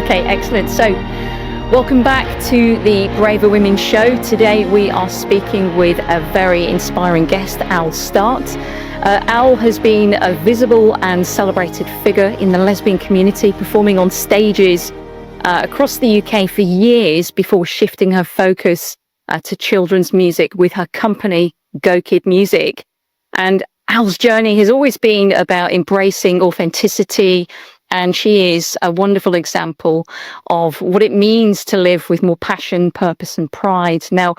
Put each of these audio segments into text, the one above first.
Okay, excellent. So, welcome back to the Braver Women Show. Today we are speaking with a very inspiring guest, Al Start. Al has been a visible and celebrated figure in the lesbian community, performing on stages across the UK for years before shifting her focus to children's music with her company, Go Kid Music. And Al's journey has always been about embracing authenticity, and she is a wonderful example of what it means to live with more passion, purpose, and pride. Now,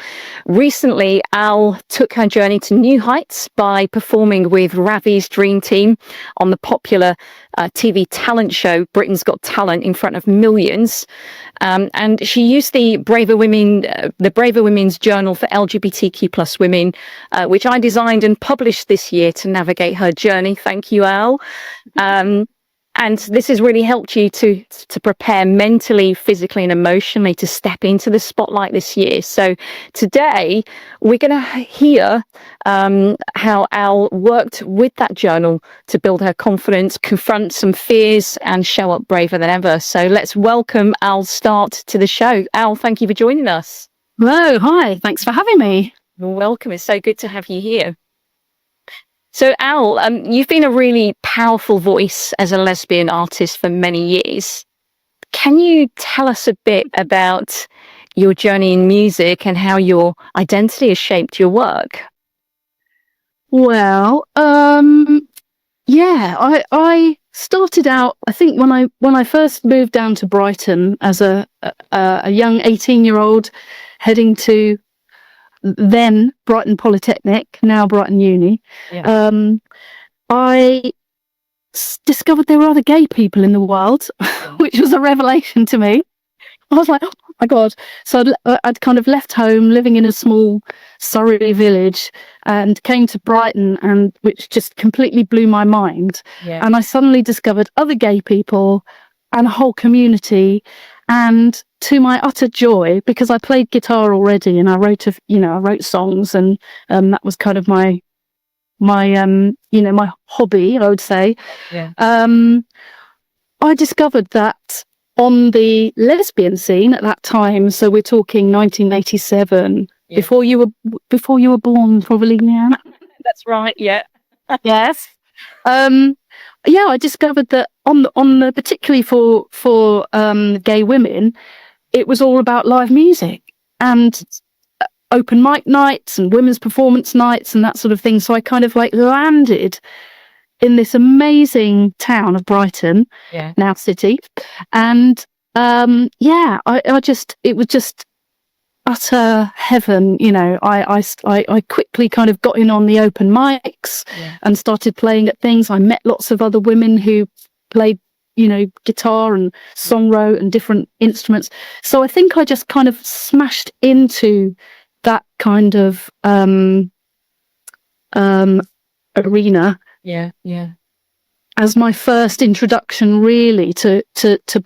recently, Al took her journey to new heights by performing with Ravi's Dream Team on the popular TV talent show Britain's Got Talent in front of millions. And she used the Braver Women's Journal for LGBTQ plus women, which I designed and published this year to navigate her journey. Thank you, Al. And this has really helped you to prepare mentally, physically, and emotionally to step into the spotlight this year. So today we're going to hear how Al worked with that journal to build her confidence, confront some fears, and show up braver than ever. So let's welcome Al Start to the show. Al, thank you for joining us. Hello, hi, thanks for having me. You're welcome. It's so good to have you here. So, Al, you've been a really powerful voice as a lesbian artist for many years. Can you tell us a bit about your journey in music and how your identity has shaped your work? Well, I started out, I think when I first moved down to Brighton as a young 18-year-old heading to then Brighton Polytechnic, now Brighton Uni, I discovered there were other gay people in the world, which was a revelation to me. I was like, oh my God. So I'd kind of left home, living in a small Surrey village, and came to Brighton, and which just completely blew my mind. Yeah. And I suddenly discovered other gay people and a whole community. And to my utter joy, because I played guitar already and I wrote songs, and that was kind of my hobby, I would say. Yeah. I discovered that on the lesbian scene at that time, so we're talking 1987, yeah. before you were born, probably, Leanne. That's right. Yeah. Yes. I discovered that on the particularly for gay women, it was all about live music and open mic nights and women's performance nights and that sort of thing. So I kind of like landed in this amazing town of Brighton, now city, and it was just utter heaven. I quickly kind of got in on the open mics and started playing at things. I met lots of other women who played guitar and songwrote and different instruments. So I think I just kind of smashed into that kind of arena as my first introduction really to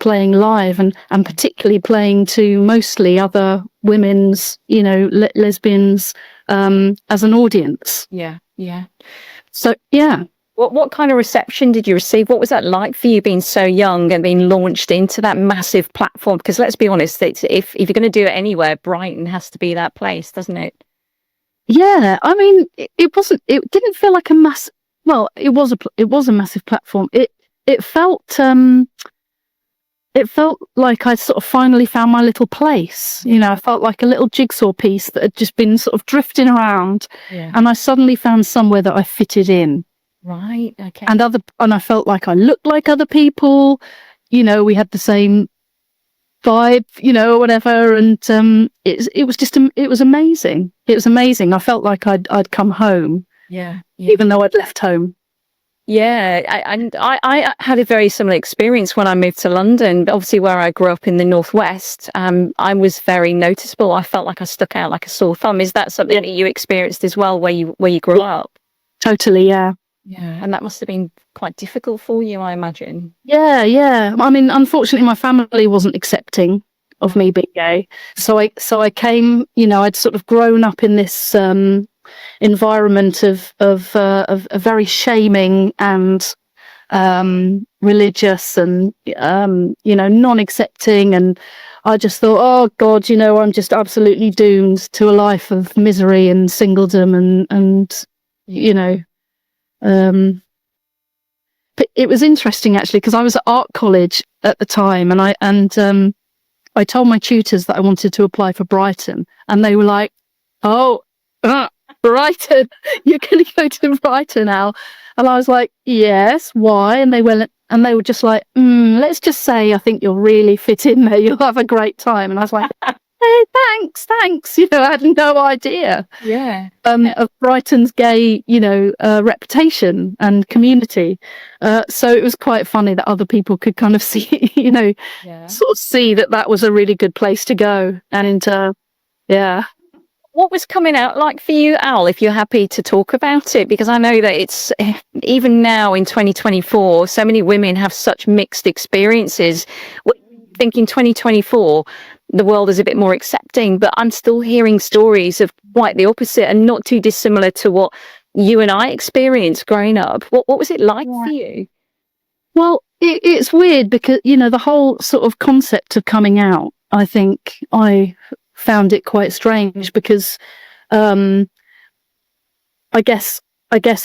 playing live, and particularly playing to mostly other women's, lesbians, as an audience. So what kind of reception did you receive? What was that like for you, being so young and being launched into that massive platform? Because let's be honest, if you're going to do it anywhere, Brighton has to be that place, doesn't it? Yeah, I mean, it didn't feel like a mass. Well, it was a massive platform. It felt like I sort of finally found my little place. I felt like a little jigsaw piece that had just been sort of drifting around, and I suddenly found somewhere that I fitted in. Right. Okay. And I felt like I looked like other people. We had the same vibe, or whatever. And it was amazing. It was amazing. I felt like I'd come home. Yeah. Even though I'd left home. Yeah, I had a very similar experience when I moved to London. Obviously, where I grew up in the Northwest, I was very noticeable. I felt like I stuck out like a sore thumb. Is that something that you experienced as well, where you grew up? Totally, yeah. Yeah, and that must have been quite difficult for you, I imagine. Yeah. I mean, unfortunately, my family wasn't accepting of me being gay, so I came. I'd sort of grown up in this environment of very shaming and religious and non-accepting, and I just thought, oh God, I'm just absolutely doomed to a life of misery and singledom, and but it was interesting actually, because I was at art college at the time, and I told my tutors that I wanted to apply for Brighton, and they were like, oh, Brighton, you're going to go to Brighton now? And I was like, yes, why? And they were just like, let's just say I think you'll really fit in there. You'll have a great time. And I was like, hey, thanks. I had no idea. Yeah. Of Brighton's gay, reputation and community. So it was quite funny that other people could kind of see, sort of see that was a really good place to go. And yeah. What was coming out like for you, Al, if you're happy to talk about it? Because I know that it's, even now in 2024, so many women have such mixed experiences. I think in 2024, the world is a bit more accepting, but I'm still hearing stories of quite the opposite, and not too dissimilar to what you and I experienced growing up. What was it like for you? Well, it's weird because, the whole sort of concept of coming out, I think I found it quite strange because I guess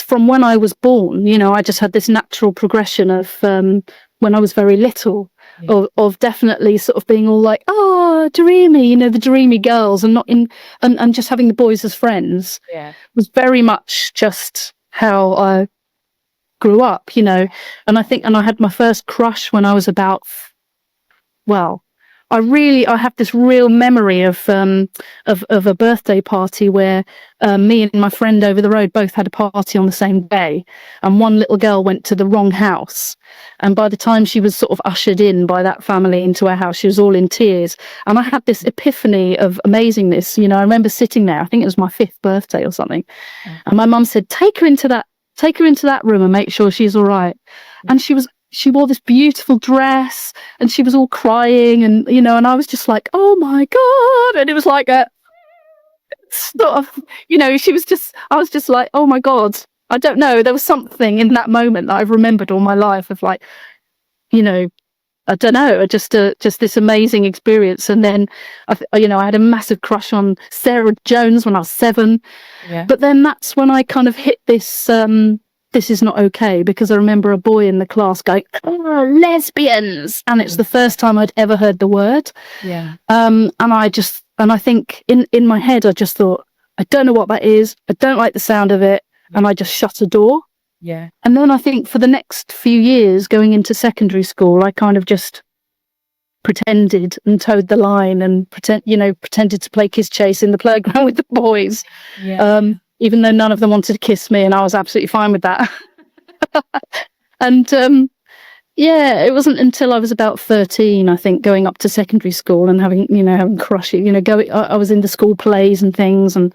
from when I was born, I just had this natural progression of when I was very little, of definitely sort of being all like, oh, dreamy, the dreamy girls, and not in and just having the boys as friends. Yeah, was very much just how I grew up, and I had my first crush when I was about, I have this real memory of a birthday party where me and my friend over the road both had a party on the same day, and one little girl went to the wrong house, and by the time she was sort of ushered in by that family into our house, she was all in tears, and I had this epiphany of amazingness. I remember sitting there, I think it was my 5th birthday or something, and my mum said, take her into that room and make sure she's all right. And she wore this beautiful dress, and she was all crying, and and I was just like, oh my God. And it was like a sort of, I was just like, oh my God. I don't know, there was something in that moment that I've remembered all my life of, like, I don't know, just this amazing experience. And then I had a massive crush on Sarah Jones when I was 7. But then that's when I kind of hit this this is not okay, because I remember a boy in the class going, oh, lesbians, and it's the first time I'd ever heard the word. And I think in my head I just thought, I don't know what that is, I don't like the sound of it, and I just shut a door. And then I think for the next few years going into secondary school, I kind of just pretended and towed the line and pretended to play kiss chase in the playground with the boys. Even though none of them wanted to kiss me, and I was absolutely fine with that. And it wasn't until I was about 13, I think, going up to secondary school and having crushes, I was in the school plays and things, and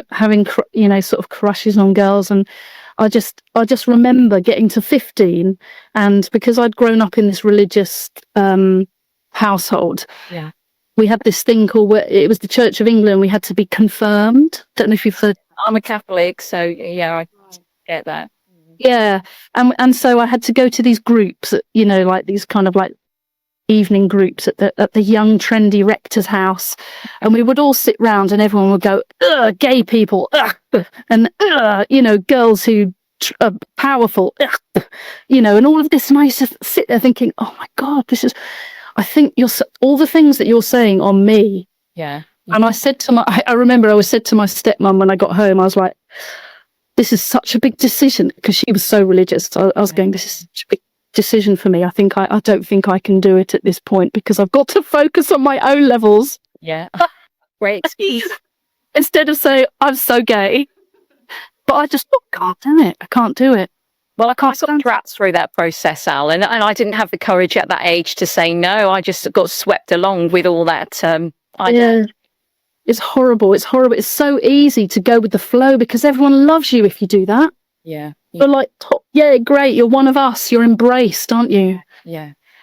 having sort of crushes on girls. And I just remember getting to 15, and because I'd grown up in this religious household, we had this thing called, it was the Church of England, we had to be confirmed. Don't know if you've heard. I'm a Catholic, so I get that. And so I had to go to these groups, like these kind of like evening groups at the young trendy rector's house, and we would all sit round and everyone would go, ugh, gay people, ugh, and girls who are powerful, ugh, and all of this, and I used to sit there thinking, oh my God, I think all the things that you're saying on me. And I said to I remember I said to my stepmom when I got home, I was like, this is such a big decision, because she was so religious. So I was going, this is such a big decision for me. I don't think I can do it at this point, because I've got to focus on my own levels. Great excuse. Instead of saying, I'm so gay. But I just can't do it. I can't do it. Well, I got trapped through that process, Al, and I didn't have the courage at that age to say no. I just got swept along with all that. It's horrible. It's horrible. It's so easy to go with the flow, because everyone loves you if you do that. They're like, great, you're one of us. You're embraced, aren't you?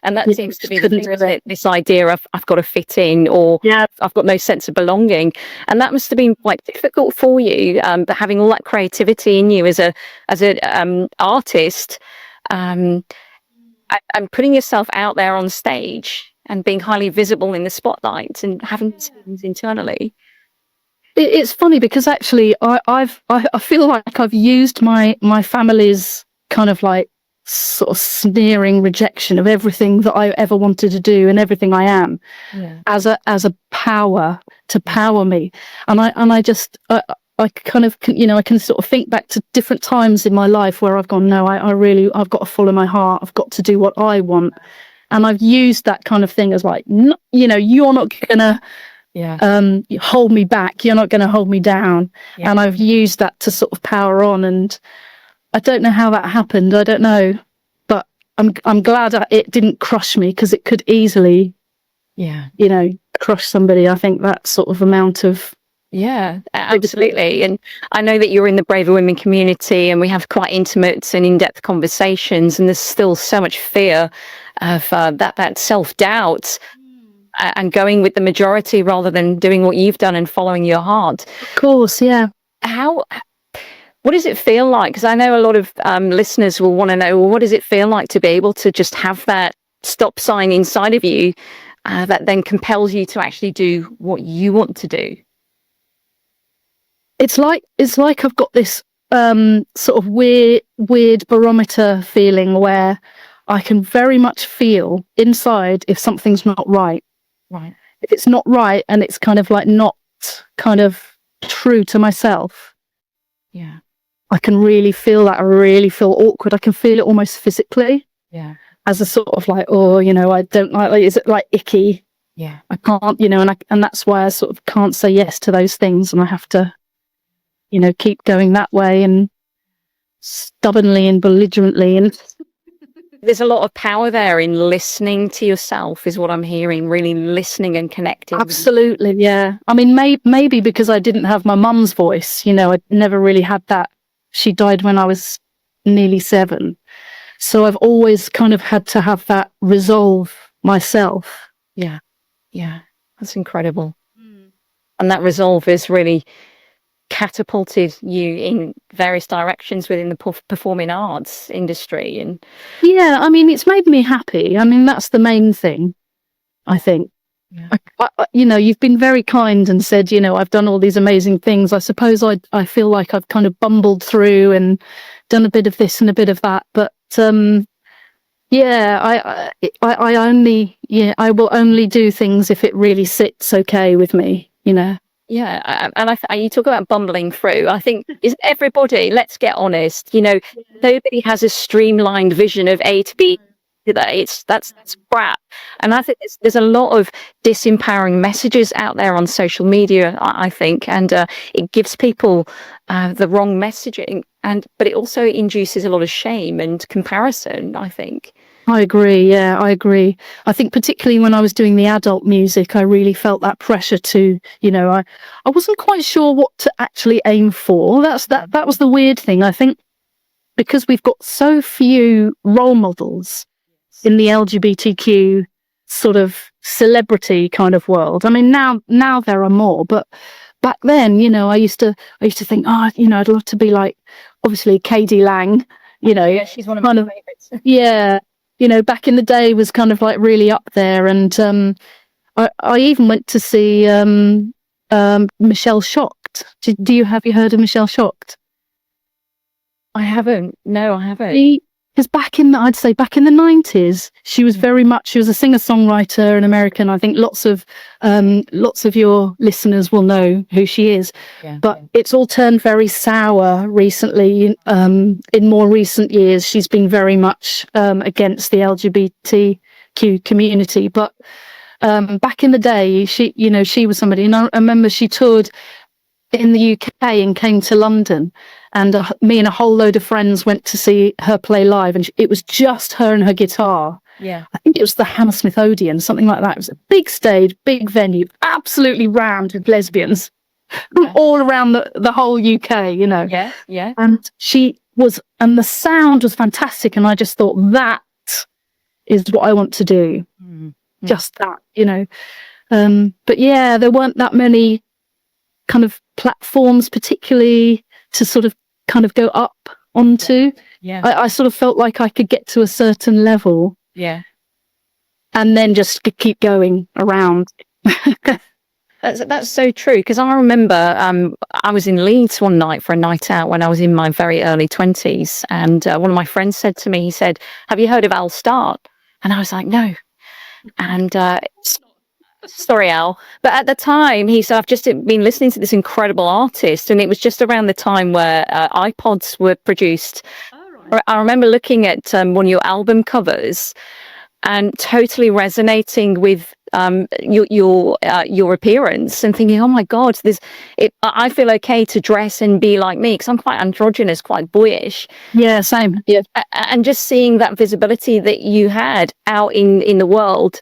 And that seems to be the thing, isn't it? This idea of I've got to fit in, or I've got no sense of belonging. And that must have been quite difficult for you, but having all that creativity in you as a artist. and putting yourself out there on stage and being highly visible in the spotlight and having things internally. It's funny because actually I feel like I've used my family's kind of like sort of sneering rejection of everything that I ever wanted to do and everything I am as a power to power me. And I just I kind of, you know, I can sort of think back to different times in my life where I've gone, no, I've got to follow my heart. I've got to do what I want. And I've used that kind of thing as like, you know, you're not going to hold me back. You're not going to hold me down. Yeah. And I've used that to sort of power on. And I don't know how that happened. I don't know. But I'm glad it didn't crush me, because it could easily, you know, crush somebody. I think that sort of amount of... Yeah, absolutely. And I know that you're in the Braver Women community, and we have quite intimate and in-depth conversations, and there's still so much fear of that self-doubt and going with the majority rather than doing what you've done and following your heart. Of course, yeah. What does it feel like? Because I know a lot of listeners will want to know, well, what does it feel like to be able to just have that stop sign inside of you that then compels you to actually do what you want to do? It's like I've got this sort of weird barometer feeling where I can very much feel inside if something's not right. Right. If it's not right and it's kind of like not kind of true to myself. Yeah. I can really feel that. I really feel awkward. I can feel it almost physically. Yeah. As a sort of like, oh, you know, I don't like, is it like icky? Yeah. I can't, you know, and that's why I sort of can't say yes to those things, and I have to, you know, keep going that way and stubbornly and belligerently. And there's a lot of power there in listening to yourself, is what I'm hearing, really listening and connecting. Absolutely, yeah. I mean, maybe because I didn't have my mum's voice, you know, I never really had that. She died when I was nearly 7. So I've always kind of had to have that resolve myself. Yeah, yeah. That's incredible. And that resolve has really catapulted you in various directions within the performing arts industry. And yeah, I mean, it's made me happy. I mean, that's the main thing, I think. Yeah. You know, you've been very kind and said, you know, I've done all these amazing things. I suppose I feel like I've kind of bumbled through and done a bit of this and a bit of that, but yeah, I will only do things if it really sits okay with me, you know. Yeah, and you talk about bumbling through. I think is everybody. Let's get honest. You know, nobody has a streamlined vision of A to B. That's crap. And I think there's a lot of disempowering messages out there on social media, I think, and it gives people the wrong messaging, but it also induces a lot of shame and comparison, I think. I agree. Yeah, I agree. I think particularly when I was doing the adult music, I really felt that pressure to, you know, I wasn't quite sure what to actually aim for. That was the weird thing. I think because we've got so few role models in the LGBTQ sort of celebrity kind of world. I mean, now there are more, but back then, you know, I used to think, oh, you know, I'd love to be like, obviously, K.D. Lang, you know. Yeah, she's one of my favorites. Yeah. You know, back in the day was kind of like really up there. And I even went to see Michelle Shocked. Have you heard of Michelle Shocked? I haven't. No, I haven't. Because back in the 90s, she was she was a singer-songwriter, an American. I think lots of your listeners will know who she is. Yeah, but it's all turned very sour recently. In more recent years, she's been very much against the LGBTQ community. But back in the day, she was somebody. And I remember she toured in the UK and came to London, and me and a whole load of friends went to see her play live, and it was just her and her guitar. Yeah, I think it was the Hammersmith Odeon, something like that. It was a big stage, big venue, absolutely rammed with lesbians from all around the whole UK, you know. Yeah, yeah. And the sound was fantastic, and I just thought, that is what I want to do. Mm-hmm. Just that, you know. But yeah, there weren't that many kind of platforms particularly to sort of kind of go up onto. Yeah. I sort of felt like I could get to a certain level. Yeah. And then just keep going around. That's so true, because I remember I was in Leeds one night for a night out when I was in my very early 20s, and one of my friends said to me, he said, "Have you heard of Al Start?" And I was like, "No." And sorry, Al, but at the time he said, "I've just been listening to this incredible artist," and it was just around the time where iPods were produced. I remember looking at one of your album covers and totally resonating with your appearance and thinking, oh my God, I feel okay to dress and be like me, because I'm quite androgynous, quite boyish. Yeah, same. Yeah. And just seeing that visibility that you had out in the world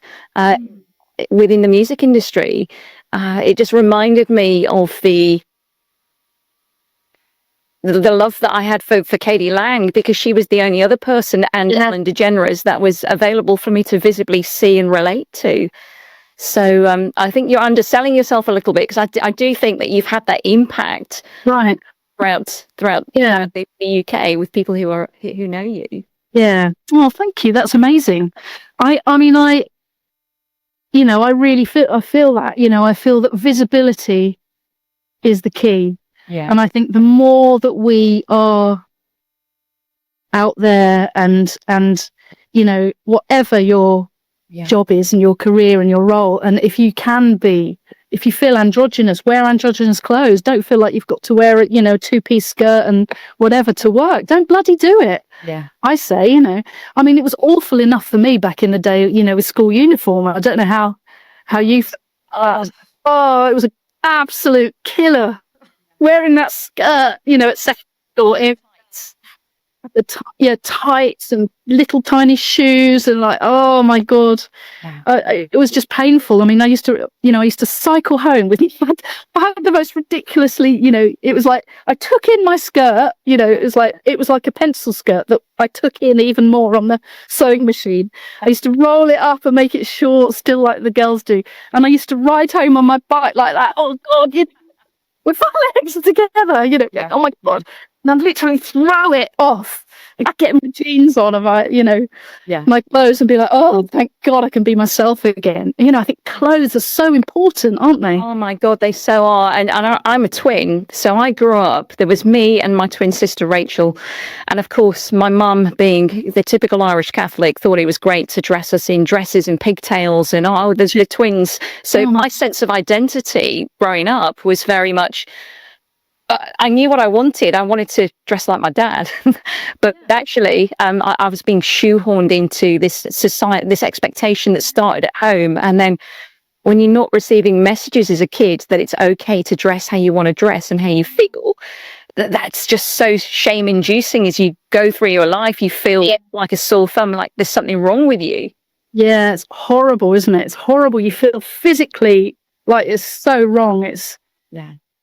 within the music industry, it just reminded me of the love that I had for Katie Lang, because she was the only other person, and Ellen DeGeneres, that was available for me to visibly see and relate to. So I think you're underselling yourself a little bit, because I do think that you've had that impact throughout the UK with people who know you. Yeah. Well, thank you. That's amazing. I really feel that, I feel that visibility is the key. Yeah. And I think the more that we are out there and whatever your job is and your career and your role, and if you feel androgynous, wear androgynous clothes. Don't feel like you've got to wear a two-piece skirt and whatever to work. Don't bloody do it. Yeah. I say, it was awful enough for me back in the day, with school uniform. I don't know how you it was an absolute killer. Wearing that skirt, at second or in tights and little tiny shoes, and like, oh my God, it was just painful. I used to cycle home with. I had the most ridiculously, it was like I took in my skirt, it was like a pencil skirt that I took in even more on the sewing machine. I used to roll it up and make it short, still like the girls do, and I used to ride home on my bike like that. Oh God, with our legs together, oh my God. And I'd literally throw it off and get my jeans on and my clothes and be like, oh, thank God I can be myself again. I think clothes are so important, aren't they? Oh my God, they so are. And I'm a twin. So I grew up, there was me and my twin sister, Rachel. And of course, my mum, being the typical Irish Catholic, thought it was great to dress us in dresses and pigtails and, there's your twins. So my sense of identity growing up was very much, I knew what I wanted. I wanted to dress like my dad, but actually, I was being shoehorned into this society, this expectation that started at home. And then when you're not receiving messages as a kid that it's okay to dress how you want to dress and how you feel, that's just so shame inducing. As you go through your life, you feel like a sore thumb, like there's something wrong with you. Yeah, it's horrible, isn't it? It's horrible. You feel physically like it's so wrong.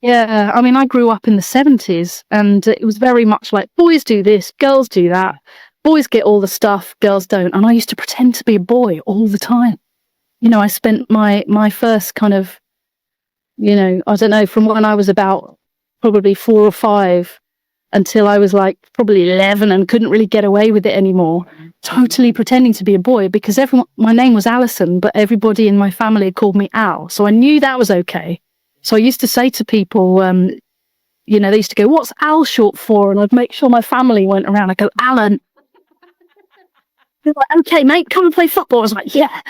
Yeah, I grew up in the 70s, and it was very much like boys do this, girls do that. Boys get all the stuff, girls don't. And I used to pretend to be a boy all the time. I spent my first kind of, I don't know, from when I was about probably 4 or 5 until I was like probably 11 and couldn't really get away with it anymore. Totally pretending to be a boy, because my name was Alison, but everybody in my family called me Al. So I knew that was okay. So I used to say to people, they used to go, "What's Al short for?" And I'd make sure my family went around. I'd go, "Alan." They're like, "Okay, mate, come and play football." I was like, "Yeah."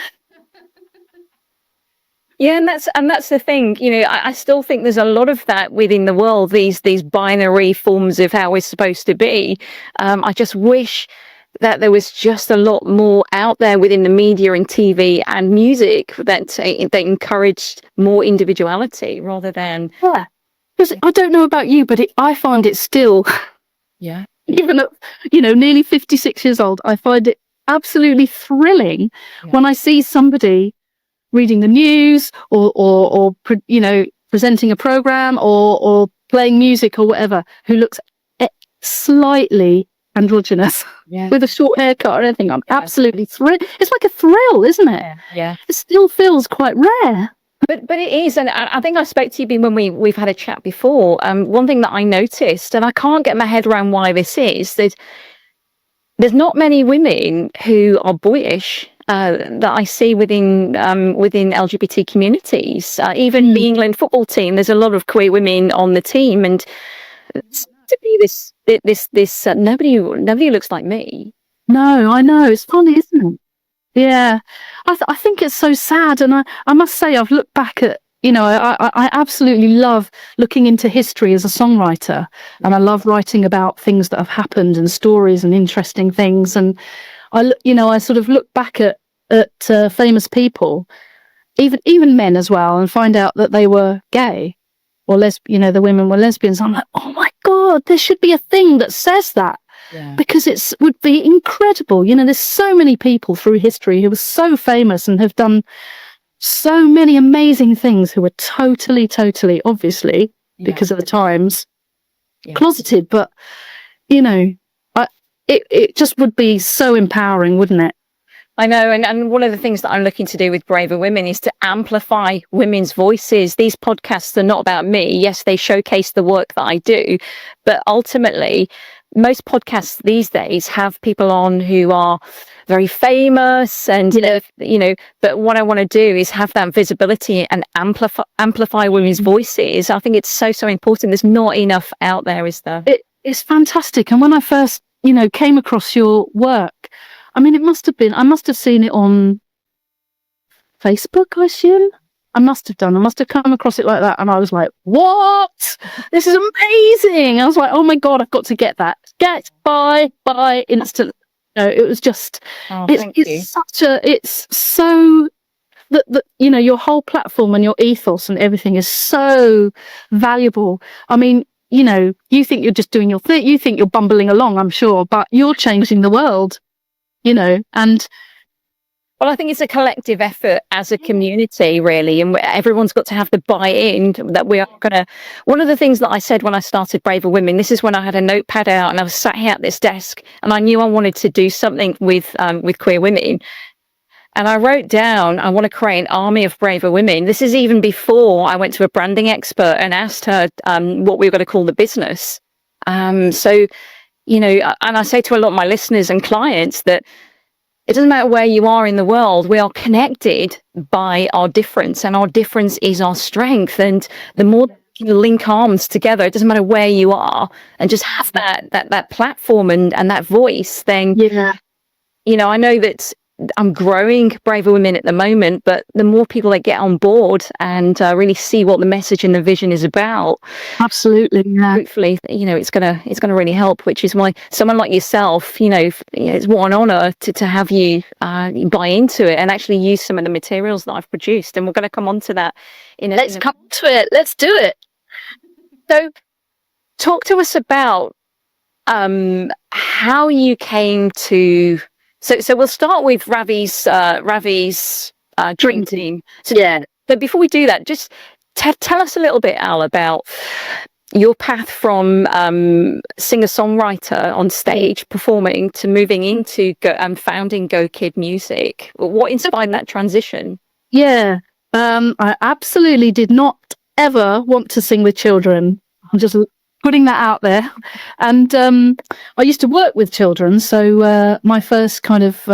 Yeah, and that's the thing. I still think there's a lot of that within the world. These binary forms of how we're supposed to be. I just wish that there was just a lot more out there within the media and TV and music that encouraged more individuality rather than. Yeah, because I don't know about you, but I find it still. Yeah. Even at nearly 56 years old, I find it absolutely thrilling when I see somebody reading the news or presenting a program or playing music or whatever who looks slightly androgynous with a short haircut or anything. I'm absolutely thrilled. It's like a thrill, isn't it? Yeah. It still feels quite rare. But it is, and I think I spoke to you when we've had a chat before. One thing that I noticed, and I can't get my head around why this is, that there's not many women who are boyish that I see within LGBT communities. Even the England football team, there's a lot of queer women on the team, and to be this nobody looks like me. No, I know. It's funny, isn't it? Yeah. I think it's so sad. And I must say, I've looked back at, I absolutely love looking into history as a songwriter. And I love writing about things that have happened and stories and interesting things. And I sort of look back at famous people, even men as well, and find out that they were gay or the women were lesbians. I'm like, oh my God, there should be a thing that says that. Yeah. Because it would be incredible. There's so many people through history who are so famous and have done so many amazing things who are totally, obviously, because of the times, closeted. But, it just would be so empowering, wouldn't it? I know, and one of the things that I'm looking to do with Braver Women is to amplify women's voices. These podcasts are not about me. Yes, they showcase the work that I do, but ultimately, most podcasts these days have people on who are very famous and, but what I want to do is have that visibility and amplify women's voices. I think it's so important. There's not enough out there, is there? It's fantastic. And when I first, came across your work, I mean, I must have seen it on Facebook, I assume. I must have come across it like that. And I was like, what? This is amazing. I was like, oh my God, I've got to get that. Buy instantly. It was just, it's so that, your whole platform and your ethos and everything is so valuable. I mean, you think you're just doing your thing. You think you're bumbling along, I'm sure, but you're changing the world, and well, I think it's a collective effort as a community, really, and everyone's got to have the buy-in that we are going to. One of the things that I said when I started Braver Women, this is when I had a notepad out and I was sat here at this desk, and I knew I wanted to do something with queer women, and I wrote down, I want to create an army of braver women. This is even before I went to a branding expert and asked her what we were going to call the business. So, and I say to a lot of my listeners and clients that it doesn't matter where you are in the world, we are connected by our difference, and our difference is our strength. And the more you link arms together, it doesn't matter where you are, and just have that platform and that voice, then, I know that I'm growing Braver Women at the moment, but the more people that get on board and really see what the message and the vision is about, absolutely, hopefully, it's gonna really help. Which is why someone like yourself, it's what an honor to have you buy into it and actually use some of the materials that I've produced. And we're going to come on to that Let's come to it. Let's do it. So, talk to us about how you came to. So we'll start with Ravi's dream team. But before we do that, just tell us a little bit, Al, about your path from singer-songwriter on stage performing to moving into founding Go Kid Music. What inspired that transition? I absolutely did not ever want to sing with children. I'm just putting that out there. And I used to work with children. So my first kind of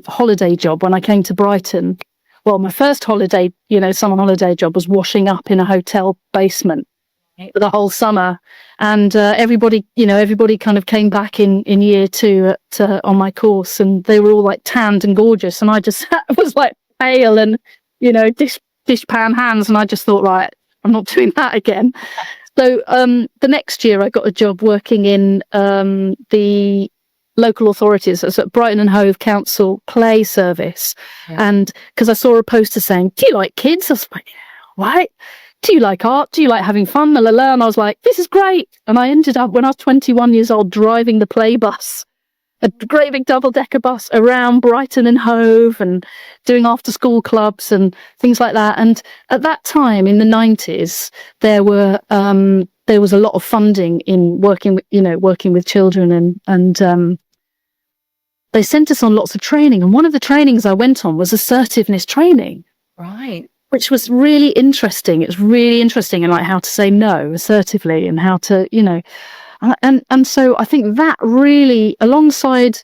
holiday job when I came to Brighton, well, my first holiday, summer holiday job was washing up in a hotel basement for the whole summer. And everybody kind of came back in year two on my course, and they were all like tanned and gorgeous. And I just was like pale and, dishpan hands. And I just thought, right, I'm not doing that again. So the next year I got a job working in the local authorities, so Brighton and Hove Council play service. And because I saw a poster saying, do you like kids? I was like, what? Do you like art? Do you like having fun? And I was like, this is great. And I ended up, when I was 21 years old, driving the play bus, a great big double-decker bus around Brighton and Hove, and doing after-school clubs and things like that. And at that time in the 90s, there was a lot of funding in working with children, and they sent us on lots of training. And one of the trainings I went on was assertiveness training, right? Which was really interesting. It's really interesting in like how to say no assertively and how to, and so I think that really, alongside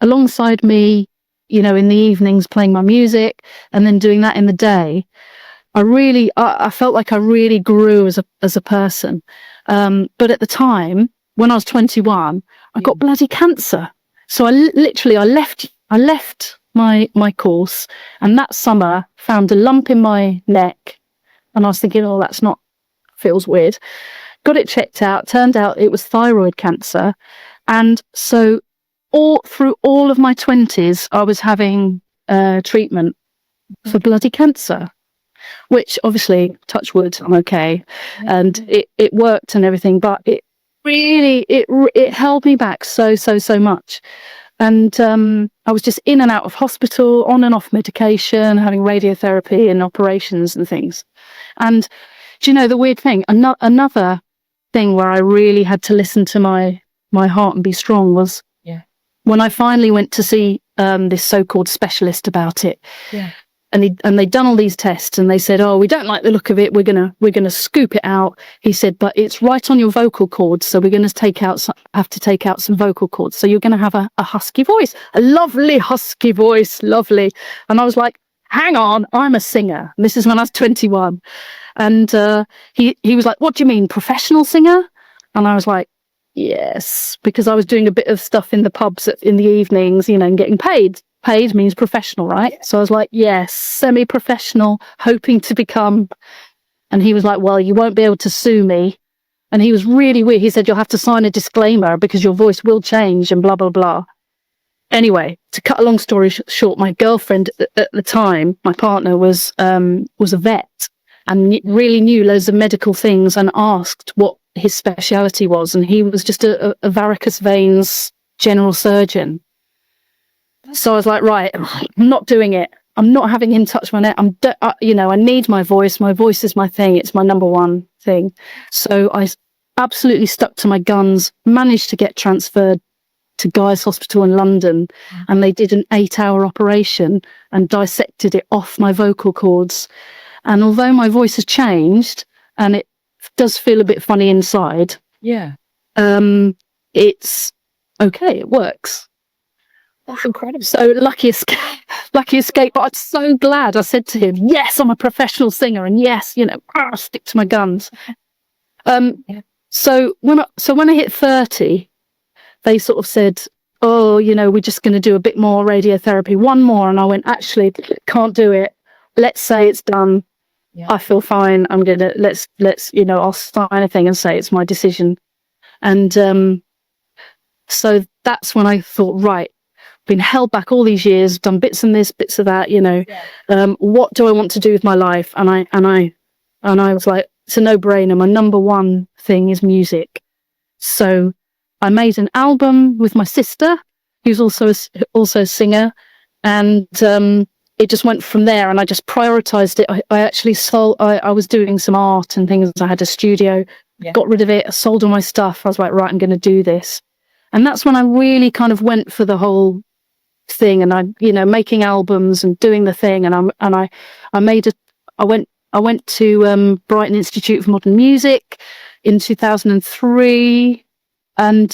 alongside me, you know, in the evenings playing my music and then doing that in the day, I felt like I really grew as a person. But at the time, when I was 21, I got bloody cancer. So I left my course, and that summer found a lump in my neck, and I was thinking, oh, feels weird. Got it checked out. Turned out it was thyroid cancer. And so through all of my 20s, I was having treatment for bloody cancer, which obviously, touch wood, I'm okay. And it worked and everything, but it really, it held me back so much. And I was just in and out of hospital, on and off medication, having radiotherapy and operations and things. And do you know the weird thing? Another thing where I really had to listen to my heart and be strong was when I finally went to see this so-called specialist about it. Yeah. And they'd done all these tests, and they said, "Oh, we don't like the look of it. We're gonna scoop it out." He said, "But it's right on your vocal cords, so we're gonna have to take out some vocal cords. So you're gonna have a husky voice, a lovely husky voice, lovely." And I was like, "Hang on, I'm a singer." And this is when I was 21, and he was like, "What do you mean, professional singer?" And I was like, "Yes," because I was doing a bit of stuff in the pubs in the evenings, you know, and getting paid. Paid means professional, right? So I was like, yes, semi-professional, hoping to become. And he was like, well, you won't be able to sue me. And he was really weird. He said, you'll have to sign a disclaimer because your voice will change and blah, blah, blah. Anyway, to cut a long story short, my girlfriend at the time, my partner, was a vet and really knew loads of medical things, and asked what his speciality was. And he was just a varicose veins general surgeon. So I was like, right, I'm not doing it. I'm not having him touch my neck. I need my voice. My voice is my thing. It's my number one thing. So I absolutely stuck to my guns, managed to get transferred to Guy's Hospital in London, and they did an 8-hour operation and dissected it off my vocal cords. And although my voice has changed and it does feel a bit funny inside, it's okay. It works. That's incredible. So lucky escape. But I'm so glad I said to him, yes, I'm a professional singer, and yes, I'll stick to my guns. So when I hit 30, they sort of said, oh, we're just going to do a bit more radiotherapy, one more. And I went, actually, can't do it. Let's say it's done. Yeah. I feel fine. I'm going to, let's, I'll sign a thing and say it's my decision. And so that's when I thought, right, been held back all these years, done bits and this, bits of that, what do I want to do with my life? And I was like, it's a no-brainer. My number one thing is music. So I made an album with my sister, who's also a singer, and it just went from there. And I just prioritized it. I actually sold. I was doing some art and things. I had a studio, got rid of it, I sold all my stuff. I was like, right, I'm going to do this. And that's when I really kind of went for the whole thing, and I, making albums and doing the thing. And I went to Brighton Institute of Modern Music in 2003, and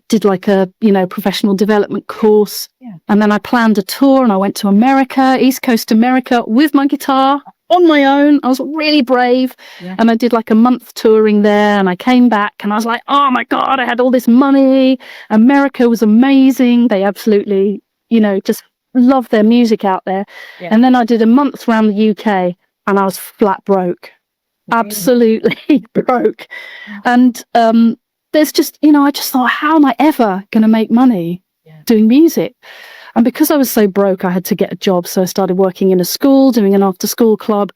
did like a professional development course. And then I planned a tour, and I went to America, East Coast America, with my guitar on my own. I was really brave. And I did like a month touring there, and I came back and I was like, oh my God, I had all this money. America was amazing. They absolutely, just love their music out there. And then I did a month around the UK, and I was flat broke. Absolutely broke. And there's just, I just thought, how am I ever going to make money doing music? And because I was so broke, I had to get a job. So I started working in a school, doing an after-school club.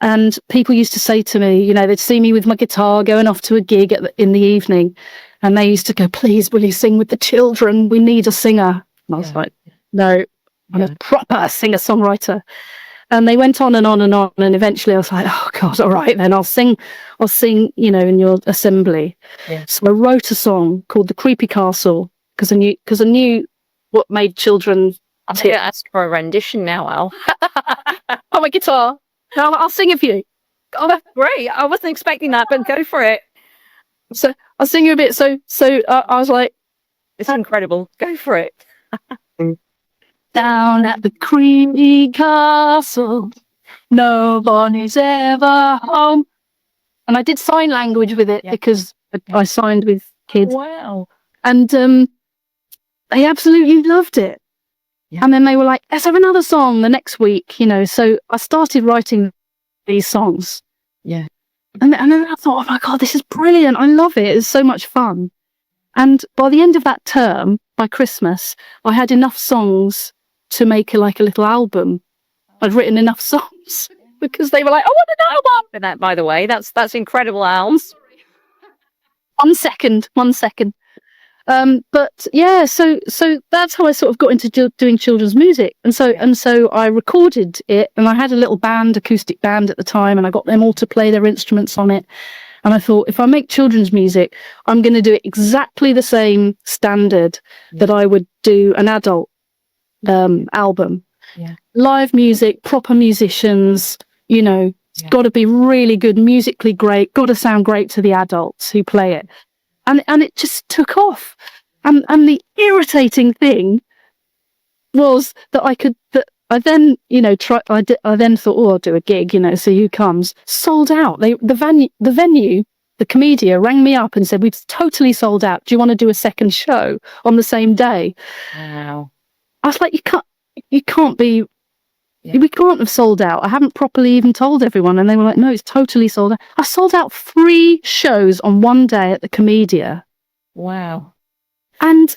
And people used to say to me, they'd see me with my guitar going off to a gig in the evening. And they used to go, please, will you sing with the children? We need a singer. And I was like, no, I'm a proper singer-songwriter. And they went on and on and on. And eventually I was like, oh God, all right, then I'll sing, in your assembly. So I wrote a song called The Creepy Castle, because I knew what made children I'm going to ask for a rendition now, Al. On my guitar. I'll sing it for you. Oh, that's great. I wasn't expecting that, but go for it. So I'll sing you a bit. So I was like, It's incredible. Go for it. Down at the creamy castle, nobody's ever home. And I did sign language with it because I signed with kids. Wow. And they absolutely loved it. Yeah. And then they were like, let's have another song the next week, So I started writing these songs. Yeah. And then I thought, oh my God, this is brilliant. I love it. It's so much fun. And by the end of that term, by Christmas, I had enough songs to make a little album. I'd written enough songs because they were like, I want an album. For that, by the way, that's incredible, Al. 1 second. But yeah, so that's how I sort of got into doing children's music. And so I recorded it, and I had a little acoustic band at the time, and I got them all to play their instruments on it. And I thought, if I make children's music, I'm going to do it exactly the same standard that I would do an adult album. Yeah. Live music, proper musicians, it's got to be really good, musically great, got to sound great to the adults who play it. And it just took off. And the irritating thing was that I then thought, oh, I'll do a gig, see who comes. Sold out. The venue, the Comedia, rang me up and said, we've totally sold out. Do you want to do a second show on the same day? Wow. I was like, you can't be, we can't have sold out. I haven't properly even told everyone. And they were like, no, it's totally sold out. I sold out 3 shows on one day at the Comedia. Wow. And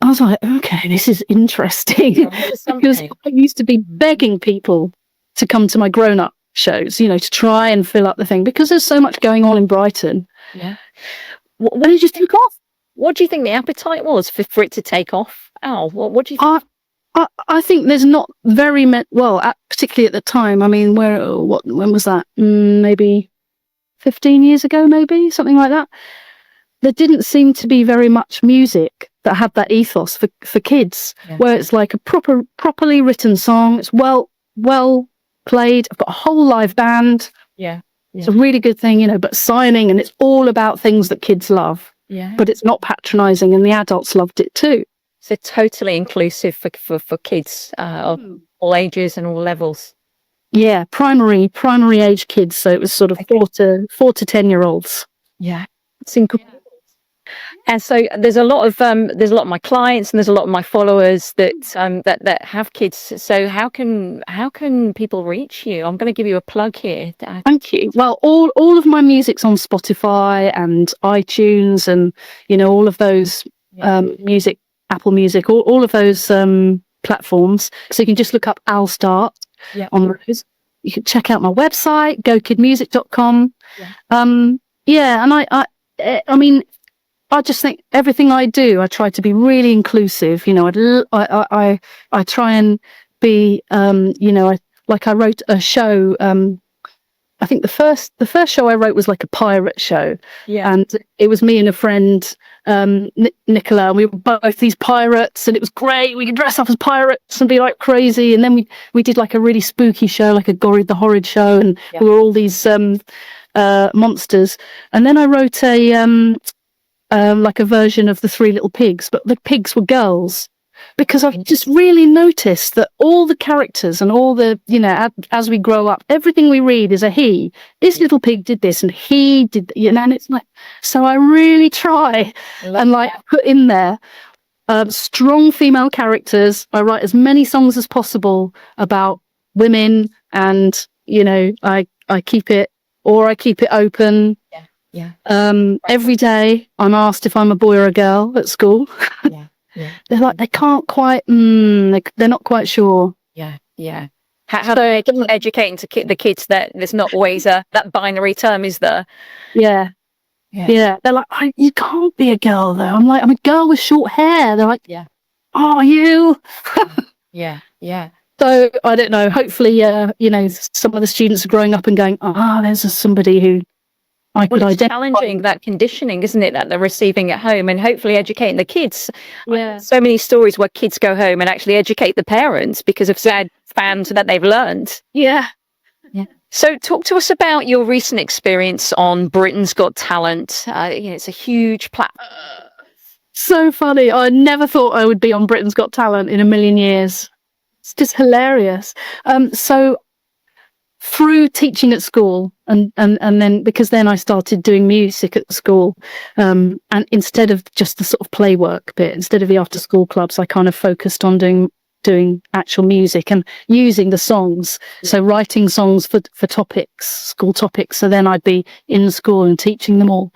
I was like, okay, this is interesting. Because I used to be begging people to come to my grown-up shows, to try and fill up the thing, because there's so much going on in Brighton. Yeah. And it just took off. What do you think the appetite was for it to take off? Al, what do you think? I think there's not very many, particularly at the time. I mean, when was that? Maybe 15 years ago, maybe, something like that. There didn't seem to be very much music that had that ethos for kids, where it's like a properly written song. It's well played. I've got a whole live band. Yeah. It's a really good thing, but signing, and it's all about things that kids love. Yeah. But it's not patronizing, and the adults loved it too. So totally inclusive for kids of all ages and all levels. Yeah, primary age kids. So it was sort of 4 to 10-year-olds. Yeah, it's incredible. And so there's a lot of my clients, and there's a lot of my followers that have kids. So how can people reach you? I'm going to give you a plug here. Thank you. Well, all of my music's on Spotify and iTunes, and all of those music. Apple Music, all of those platforms. So you can just look up Al Start on those. You can check out my website, gokidmusic.com. Yeah. And I mean, I just think everything I do, I try to be really inclusive. I try and be, I wrote a show. I think the first show I wrote was like a pirate show, and it was me and a friend, Nicola, and we were both these pirates, and it was great. We could dress up as pirates and be like crazy, and then we did like a really spooky show, like a Gory the Horrid show, and we were all these monsters. And then I wrote like a version of the Three Little Pigs, but the pigs were girls. Because I've just really noticed that all the characters and all the, as we grow up, everything we read is a he. This little pig did this and he did, and it's like, so I really try and put in there strong female characters. I write as many songs as possible about women, and, I keep it open. Every day I'm asked if I'm a boy or a girl at school. They're like, they can't quite, they're not quite sure. Yeah. How do I educating the kids that there's not always that binary term, is there? Yeah. They're like, you can't be a girl though. I'm like, I'm a girl with short hair. They're like, are you? Yeah. So I don't know. Hopefully, some of the students are growing up and going, there's somebody who I could identify. Challenging that conditioning, isn't it, that they're receiving at home, and hopefully educating the kids. So many stories where kids go home and actually educate the parents because of sad fans that they've learned. Yeah. So talk to us about your recent experience on Britain's Got Talent. It's a huge platform. So funny. I never thought I would be on Britain's Got Talent in a million years. It's just hilarious. So through teaching at school and then, because then I started doing music at school, and instead of just the sort of play work bit, instead of the after school clubs, I kind of focused on doing actual music and using the songs. So writing songs for topics, school topics. So then I'd be in school and teaching them all,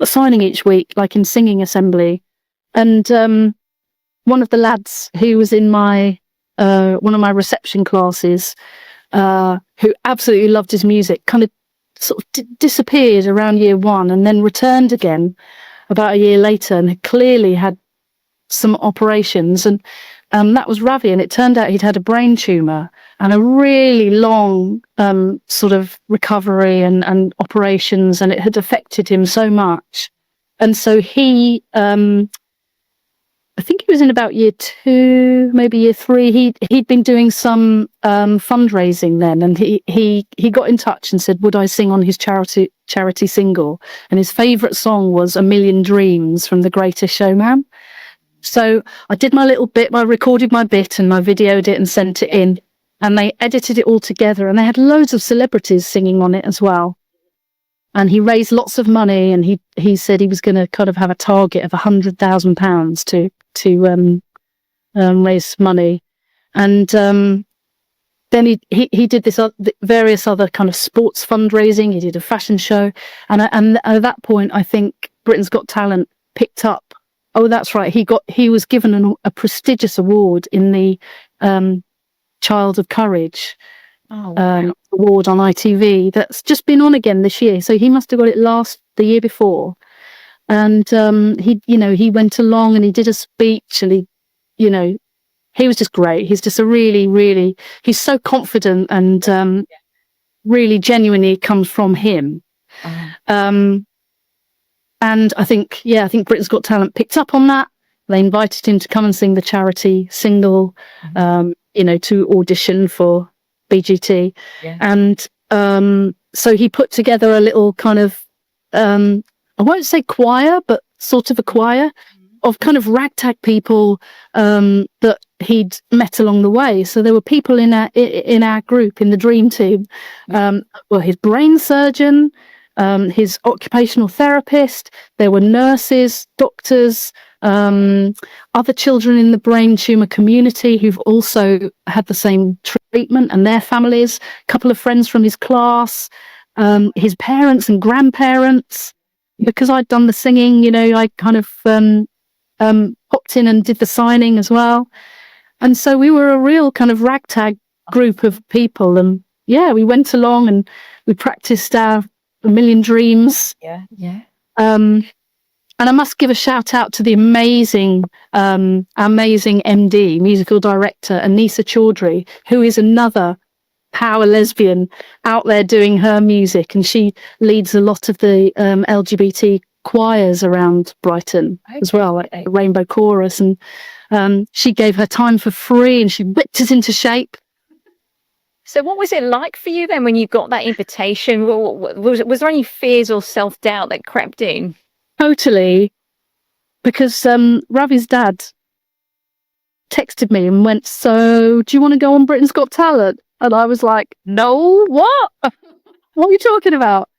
assigning each week, like in singing assembly. And one of the lads who was in my one of my reception classes, who absolutely loved his music, kind of sort of disappeared around year one and then returned again about a year later and had clearly had some operations. And that was Ravi. And it turned out he'd had a brain tumour and a really long sort of recovery and operations, and it had affected him so much. And so he, I think he was in about year two, maybe year three. He'd been doing some fundraising then, and he got in touch and said, would I sing on his charity single? And his favourite song was "A Million Dreams" from The Greatest Showman. So I did my little bit, I recorded my bit and I videoed it and sent it in, and they edited it all together, and they had loads of celebrities singing on it as well. And he raised lots of money, and he said he was going to kind of have a target of £100,000 to raise money. And then he did this various other kind of sports fundraising. He did a fashion show, and at that point, I think Britain's Got Talent picked up. Oh, that's right. He was given a prestigious award in the Child of Courage award on ITV. That's just been on again this year. So he must have got it the year before. And he went along and he did a speech, and he was just great. He's just a really, really, he's so confident, and really genuinely comes from him. And I think Britain's Got Talent picked up on that. They invited him to come and sing the charity single, to audition for BGT. Yeah. And so he put together a little kind of, I won't say choir, but sort of a choir of kind of ragtag people that he'd met along the way. So there were people in our group, in the dream team. His brain surgeon, his occupational therapist, there were nurses, doctors, other children in the brain tumour community who've also had the same treatment, and their families, a couple of friends from his class, his parents and grandparents. Because I'd done the singing, I kind of popped in and did the signing as well. And so we were a real kind of ragtag group of people. And we went along and we practiced our "A Million Dreams." Yeah. And I must give a shout out to the amazing MD, musical director, Anisa Chaudhry, who is another power lesbian out there doing her music. And she leads a lot of the LGBT choirs around Brighton as well, like the Rainbow Chorus. And she gave her time for free, and she whipped us into shape. So what was it like for you then when you got that invitation? Was there any fears or self-doubt that crept in? Totally, because Ravi's dad texted me and went, "So do you want to go on Britain's Got Talent?" And I was like, "No, what? What are you talking about?"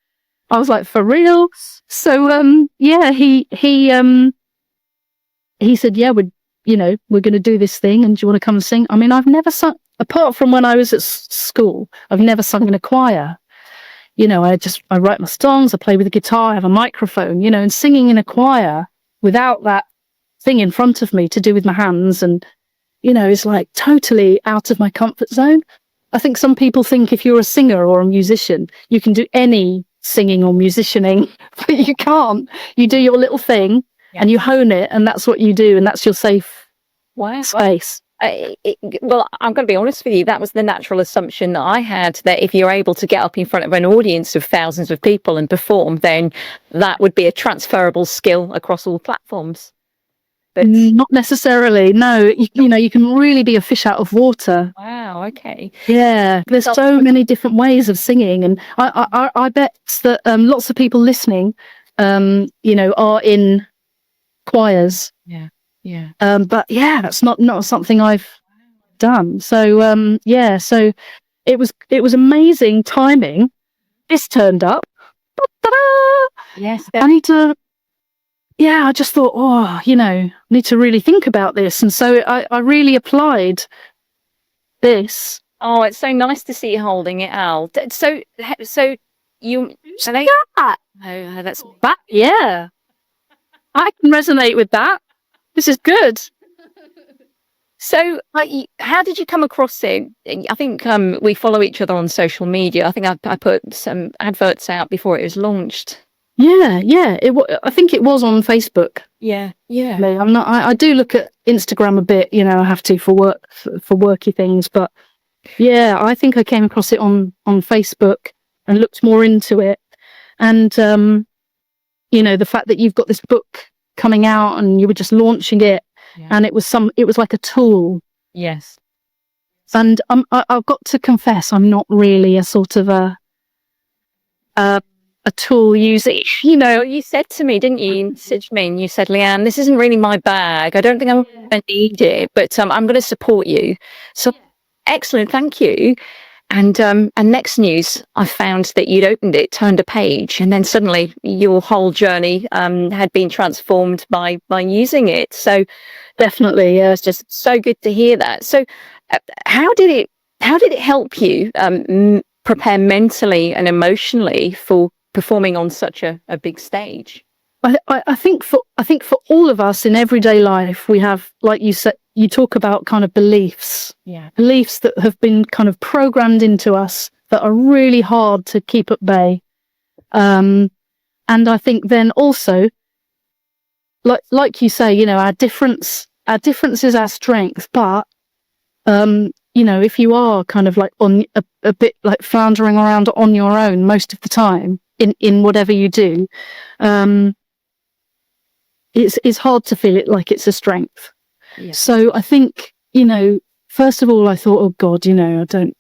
I was like, "For real?" So he said, "Yeah, we're going to do this thing, and do you want to come and sing?" I mean, I've never sung, apart from when I was at school, I've never sung in a choir. I write my songs, I play with the guitar, I have a microphone, and singing in a choir without that thing in front of me to do with my hands, and, is like totally out of my comfort zone. I think some people think if you're a singer or a musician, you can do any singing or musicianing, but you can't. You do your little thing and you hone it, and that's what you do, and that's your safe space. Well, I'm going to be honest with you, that was the natural assumption that I had, that if you're able to get up in front of an audience of thousands of people and perform, then that would be a transferable skill across all platforms. But not necessarily. No, you can really be a fish out of water. Wow, okay. Yeah, there's so many different ways of singing, and I bet that lots of people listening, are in choirs. Yeah. Yeah. But yeah, that's not something I've done. So so it was amazing timing. This turned up. Ta-da! Yes. I need to. Yeah, I just thought, need to really think about this, and so I really applied this. Oh, it's so nice to see you holding it, Al. So you. So they. Yeah, Oh, that's. that, yeah, I can resonate with that. This is good. So, how did you come across it? I think we follow each other on social media. I think I put some adverts out before it was launched. Yeah. I think it was on Facebook. Yeah. I'm not. I do look at Instagram a bit. I have to for work for worky things. But yeah, I think I came across it on Facebook and looked more into it. And the fact that you've got this book coming out and you were just launching it, and it was like a tool. Yes. And I've got to confess, I'm not really a sort of a tool user. You said to me, didn't you? You said to me, and you said, Leanne, this isn't really my bag. I don't think I'm going to need it, but I'm going to support you. So excellent, thank you. And next news, I found that you'd opened it, turned a page, and then suddenly your whole journey had been transformed by using it. So definitely, it's just so good to hear that. So how did it help you prepare mentally and emotionally for performing on such a big stage? I think for all of us in everyday life, we have, like you said, you talk about kind of beliefs that have been kind of programmed into us that are really hard to keep at bay. And I think then also, like you say, our difference is our strength. But if you are kind of like on a bit like floundering around on your own most of the time in whatever you do, it's hard to feel it like it's a strength. Yeah. So I think, first of all, I thought, oh God, I'm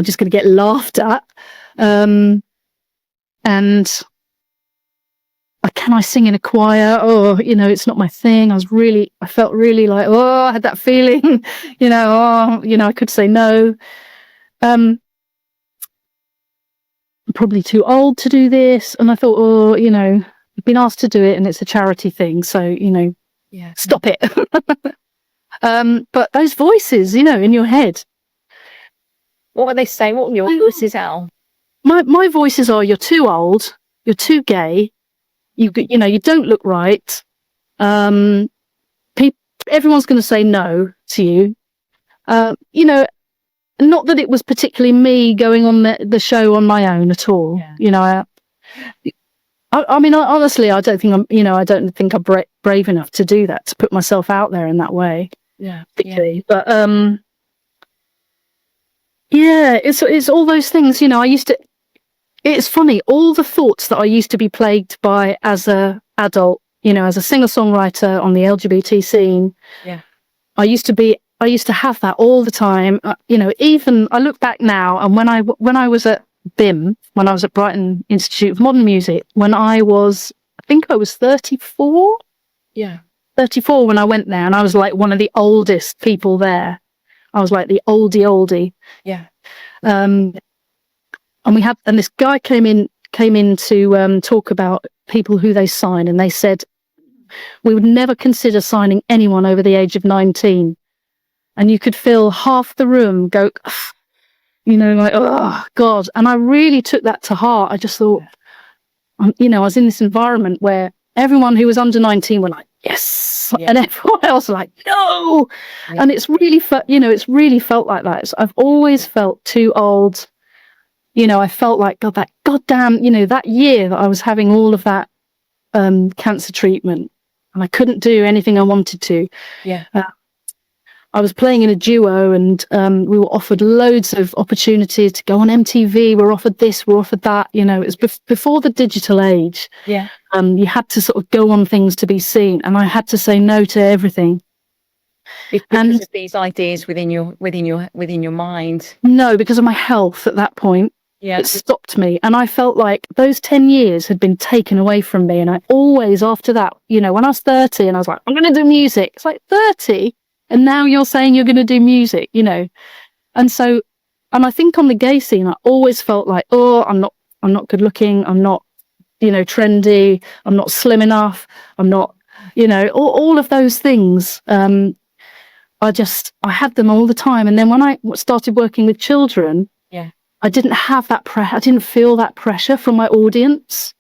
just going to get laughed at. And can I sing in a choir? Oh, it's not my thing. I felt really like, I had that feeling, I could say no. I'm probably too old to do this. And I thought, I've been asked to do it and it's a charity thing. So, stop it. But those voices, in your head. What would they say? What were your voices, Al? My voices are, you're too old, you're too gay, you don't look right. Everyone's going to say no to you. Not that it was particularly me going on the show on my own at all. Yeah. I mean, honestly, I don't think I'm brave enough to do that, to put myself out there in that way. Yeah. Particularly. But it's all those things. It's funny, all the thoughts that I used to be plagued by as a adult, as a singer-songwriter on the LGBT scene. Yeah. I used to have that all the time. Even I look back now, and when I was at BIM, when I was at Brighton Institute of Modern Music, I think I was 34. Yeah. 34 when I went there, and I was like one of the oldest people there. I was like the oldie. Yeah. And this guy came in to talk about people who they sign, and they said, we would never consider signing anyone over the age of 19. And you could feel half the room go, like, oh God. And I really took that to heart. I just thought, I was in this environment where everyone who was under 19 were like, yes. Yeah. And everyone else was like, no. Yeah. And it's really felt like that. So I've always felt too old. I felt like, God, that goddamn, that year that I was having all of that cancer treatment and I couldn't do anything I wanted to. Yeah. I was playing in a duo, and we were offered loads of opportunities to go on MTV. We're offered this, we're offered that. It was before the digital age. Yeah. You had to sort of go on things to be seen, and I had to say no to everything. Because of these ideas within your mind. No, because of my health at that point. that stopped me. And I felt like those 10 years had been taken away from me. And I always, after that, you know, when I was 30 and I was like, I'm going to do music. It's like 30. And now you're saying you're going to do music, you know? And so, and I think on the gay scene, I always felt like, oh, I'm not good looking. I'm not, you know, trendy. I'm not slim enough. I'm not, you know, all of those things. I had them all the time. And then when I started working with children, I didn't have that I didn't feel that pressure from my audience.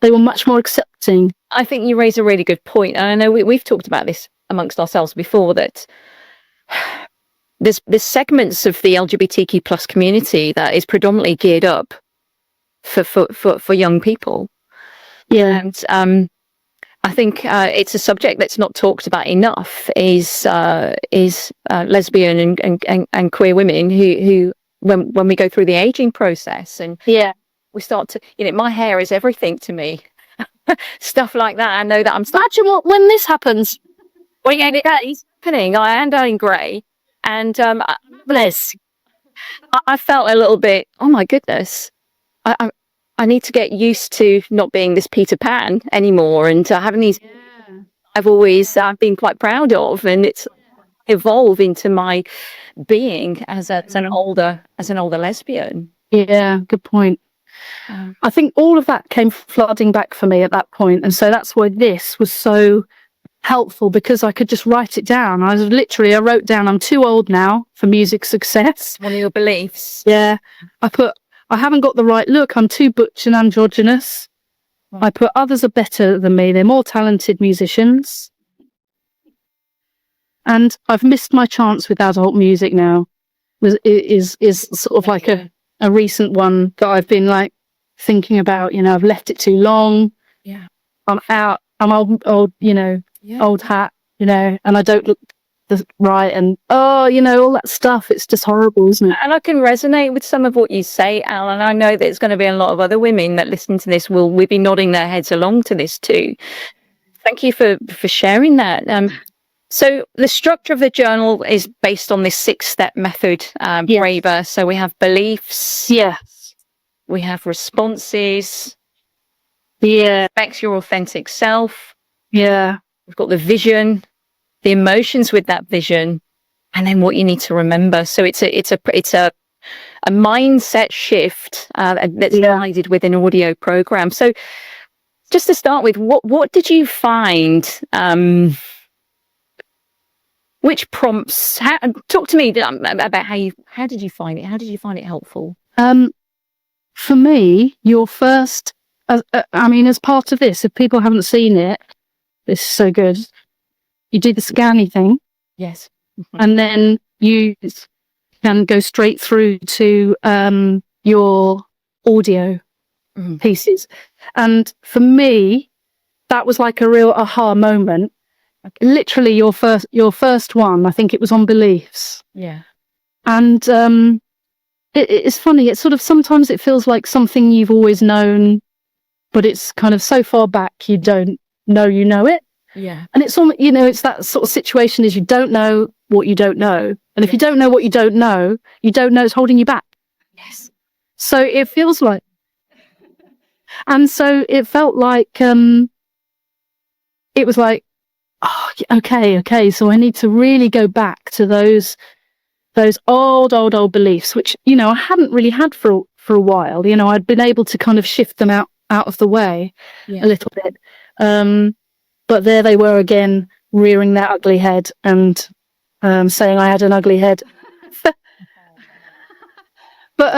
They were much more accepting. I think you raise a really good point. And I know we've talked about this amongst ourselves before, that there's segments of the LGBTQ plus community that is predominantly geared up for young people. Yeah. And I think it's a subject that's not talked about enough is lesbian and queer women who when we go through the aging process, and we start to, you know, my hair is everything to me. Stuff like that. I know that imagine when this happens. Well, yeah, it's happening. I am going grey, and bless. I felt a little bit, oh my goodness, I need to get used to not being this Peter Pan anymore, and having these I've always been quite proud of, and it's evolve into my being as an older lesbian. Yeah, good point. I think all of that came flooding back for me at that point, and so that's why this was so helpful, because I could just write it down. I wrote down, I'm too old now for music success. One of your beliefs. Yeah. I haven't got the right look. I'm too butch and androgynous. I put others are better than me. They're more talented musicians. And I've missed my chance with adult music now. Is sort of like a recent one that I've been like thinking about. You know, I've left it too long. Yeah. I'm out. I'm old, you know, old hat, you know, and I don't look right, and you know, all that stuff. It's just horrible, isn't it? And I can resonate with some of what you say, Al, and I know that there's going to be a lot of other women that listen to this will be nodding their heads along to this too. Thank you for sharing that. So the structure of the journal is based on this 6-step method, Braver. So we have beliefs. Yes. We have responses. Yeah. Respect your authentic self. Yeah. We've got the vision, the emotions with that vision, and then what you need to remember. So it's a mindset shift that's guided with an audio program. So just to start with, what did you find? Which prompts? Talk to me about how did you find it? How did you find it helpful? For me, your first, I mean, as part of this, if people haven't seen it, this is so good. You do the scanny thing. Yes. And then you can go straight through to your audio pieces. And for me, that was like a real aha moment. Literally your first one, I think it was on beliefs. Yeah. And it's funny, it's sort of, sometimes it feels like something you've always known, but it's kind of so far back you don't know you know it. Yeah. And it's almost, you know, it's that sort of situation is you don't know what you don't know. And if you don't know what you don't know it's holding you back. Yes. So it feels like, and so it felt like, it was like, oh, okay. So I need to really go back to those old beliefs, which, you know, I hadn't really had for a while. You know, I'd been able to kind of shift them out of the way a little bit. But there they were again, rearing their ugly head and saying I had an ugly head. But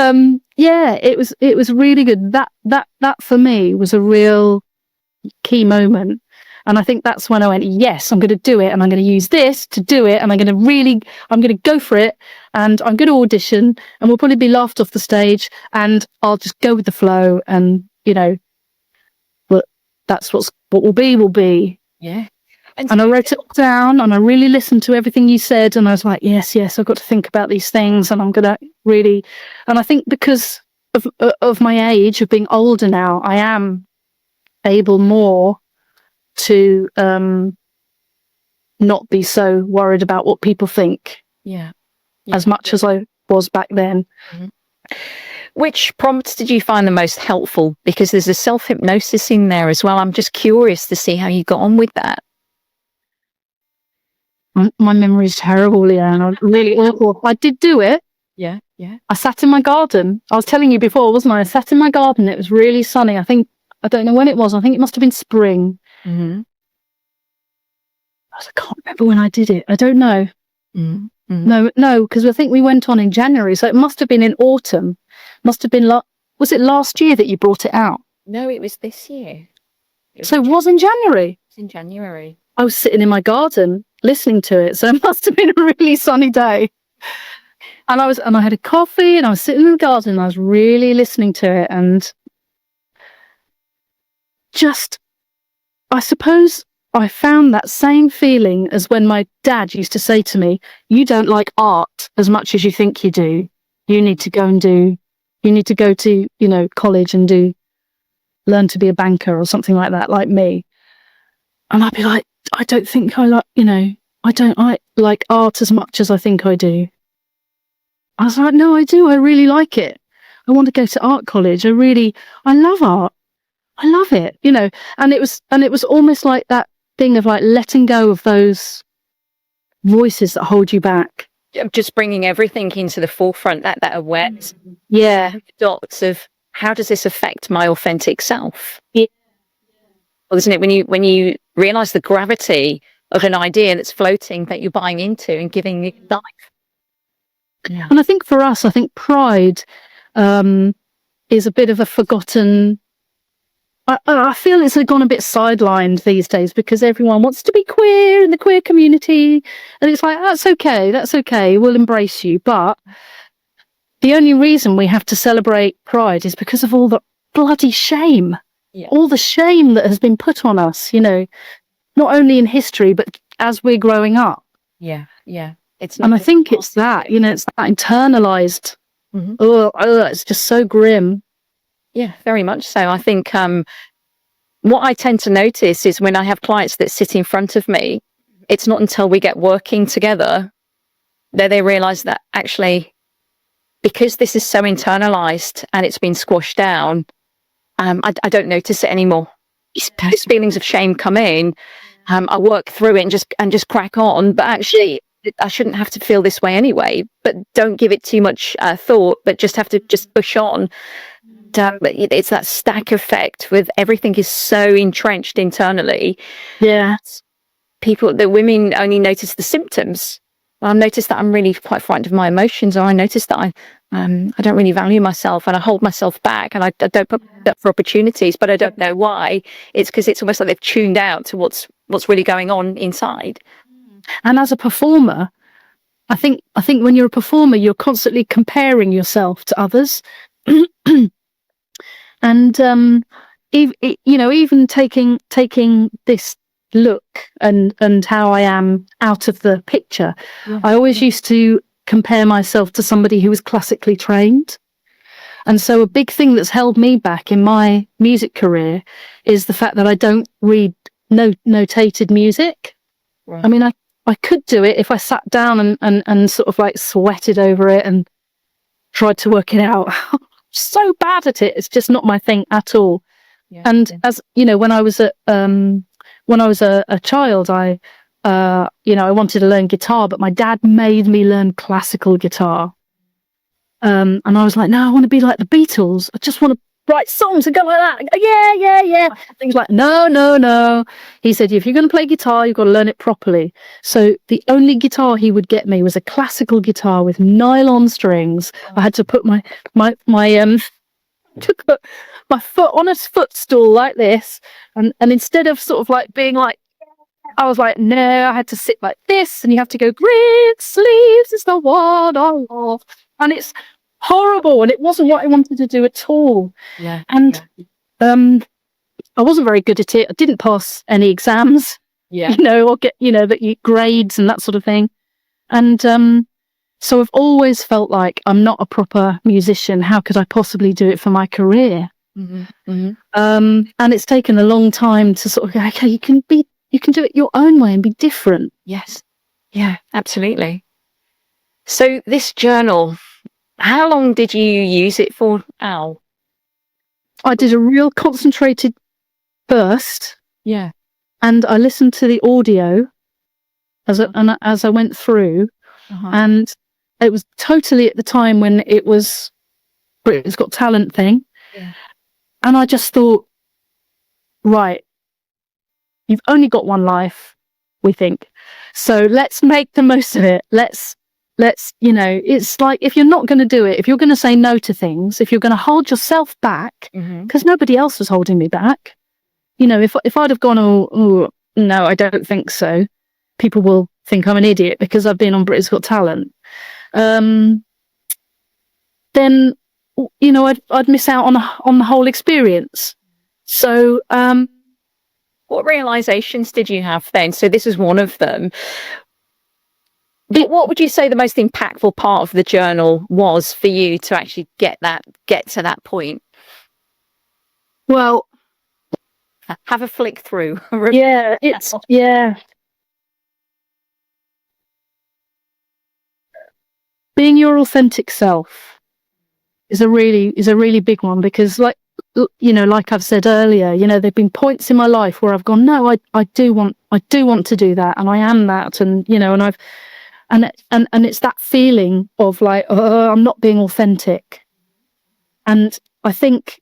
it was really good. That for me was a real key moment. And I think that's when I went, yes, I'm going to do it, and I'm going to use this to do it, and I'm going to go for it, and I'm going to audition, and we'll probably be laughed off the stage, and I'll just go with the flow, and, you know, but that's what will be. Yeah. And I wrote it down, and I really listened to everything you said, and I was like, yes, I've got to think about these things, and I'm going to really, and I think because of my age, of being older now, I am able more to not be so worried about what people think yeah. as much as I was back then. Which prompts did you find the most helpful? Because there's a self-hypnosis in there as well. I'm just curious to see how you got on with that. My memory is terrible, Leanne. I'm really awful. I did do it. Yeah. I sat in my garden. I was telling you before, wasn't I? I sat in my garden. It was really sunny. I don't know when it was. I think it must have been spring. Mm-hmm. I can't remember when I did it. I don't know. Mm-hmm. No, because I think we went on in January. So it must have been in autumn. Must have been, was it last year that you brought it out? No, it was this year. So it was in January? It's in January. I was sitting in my garden listening to it. So it must have been a really sunny day. And I had a coffee and I was sitting in the garden and I was really listening to it. And just, I suppose I found that same feeling as when my dad used to say to me, you don't like art as much as you think you do. You need to go to, college and learn to be a banker or something like that, like me. And I'd be like, I don't think I like art as much as I think I do. I was like, no, I do. I really like it. I want to go to art college. I love art. I love it, and it was almost like that thing of like letting go of those voices that hold you back. Just bringing everything into the forefront, that awareness. Yeah. Dots of how does this affect my authentic self? Yeah. Well, isn't it when you realize the gravity of an idea that's floating that you're buying into and giving it life? Yeah. And I think for us, pride is a bit of a forgotten. I feel it's gone a bit sidelined these days because everyone wants to be queer in the queer community. And it's like, that's okay. We'll embrace you. But the only reason we have to celebrate pride is because of all the bloody shame. Yeah. All the shame that has been put on us, not only in history, but as we're growing up. Yeah. And I think it's that, it's that internalized, it's just so grim. Yeah, very much so. I think what I tend to notice is when I have clients that sit in front of me, it's not until we get working together that they realize that actually, because this is so internalized and it's been squashed down, I don't notice it anymore. These feelings of shame come in. I work through it and just crack on. But actually, I shouldn't have to feel this way anyway. But don't give it too much thought. But just have to just push on. But it's that stack effect with everything is so entrenched internally. Yeah, the women only notice the symptoms. I notice that I'm really quite frightened of my emotions, or I notice that I don't really value myself and I hold myself back and I don't put up for opportunities, but I don't know why. It's because it's almost like they've tuned out to what's really going on inside. And as a performer, I think when you're a performer, you're constantly comparing yourself to others. And even taking this look and how I am out of the picture, I always used to compare myself to somebody who was classically trained. And so a big thing that's held me back in my music career is the fact that I don't read notated music. Right. I mean, I could do it if I sat down and sort of like sweated over it and tried to work it out. So bad at it. It's just not my thing at all. Yeah, and yeah. As when I was a child, I wanted to learn guitar, but my dad made me learn classical guitar. And I was like, no, I want to be like the Beatles. I just want to write songs and go like that. Yeah. Things like, no. He said, if you're going to play guitar, you've got to learn it properly. So the only guitar he would get me was a classical guitar with nylon strings. I had to put my foot on a footstool like this, and instead of sort of like being like, I was like, no, I had to sit like this, and you have to go, green sleeves is the one I love, and it's horrible, and it wasn't what I wanted to do at all. Yeah. And I wasn't very good at it. I didn't pass any exams. Yeah. Or get the grades and that sort of thing. And so I've always felt like I'm not a proper musician. How could I possibly do it for my career? Mm-hmm. Mm-hmm. And it's taken a long time to sort of go, okay, you can do it your own way and be different. Yes. Yeah, absolutely. So this journal, How long did you use it for, Al? I did a real concentrated burst, Yeah. and I listened to the audio as I went through, and it was totally at the time when it was Britain's Got Talent thing, and I just thought, right, you've only got one life, we think, so let's make the most of it. Let's it's like, if you're not going to do it, if you're going to say no to things, if you're going to hold yourself back, because nobody else was holding me back, if I'd have gone, oh no, I don't think so, people will think I'm an idiot because I've been on Britain's Got Talent, then I'd miss out on the whole experience. So what realizations did you have then? So this is one of them. What would you say the most impactful part of the journal was for you to actually get to that point? Well, have a flick through. Being your authentic self is a really big one, because like I've said earlier, there've been points in my life where I've gone, no, I do want to do that, and I am that, and and it's that feeling of like, oh, I'm not being authentic. And I think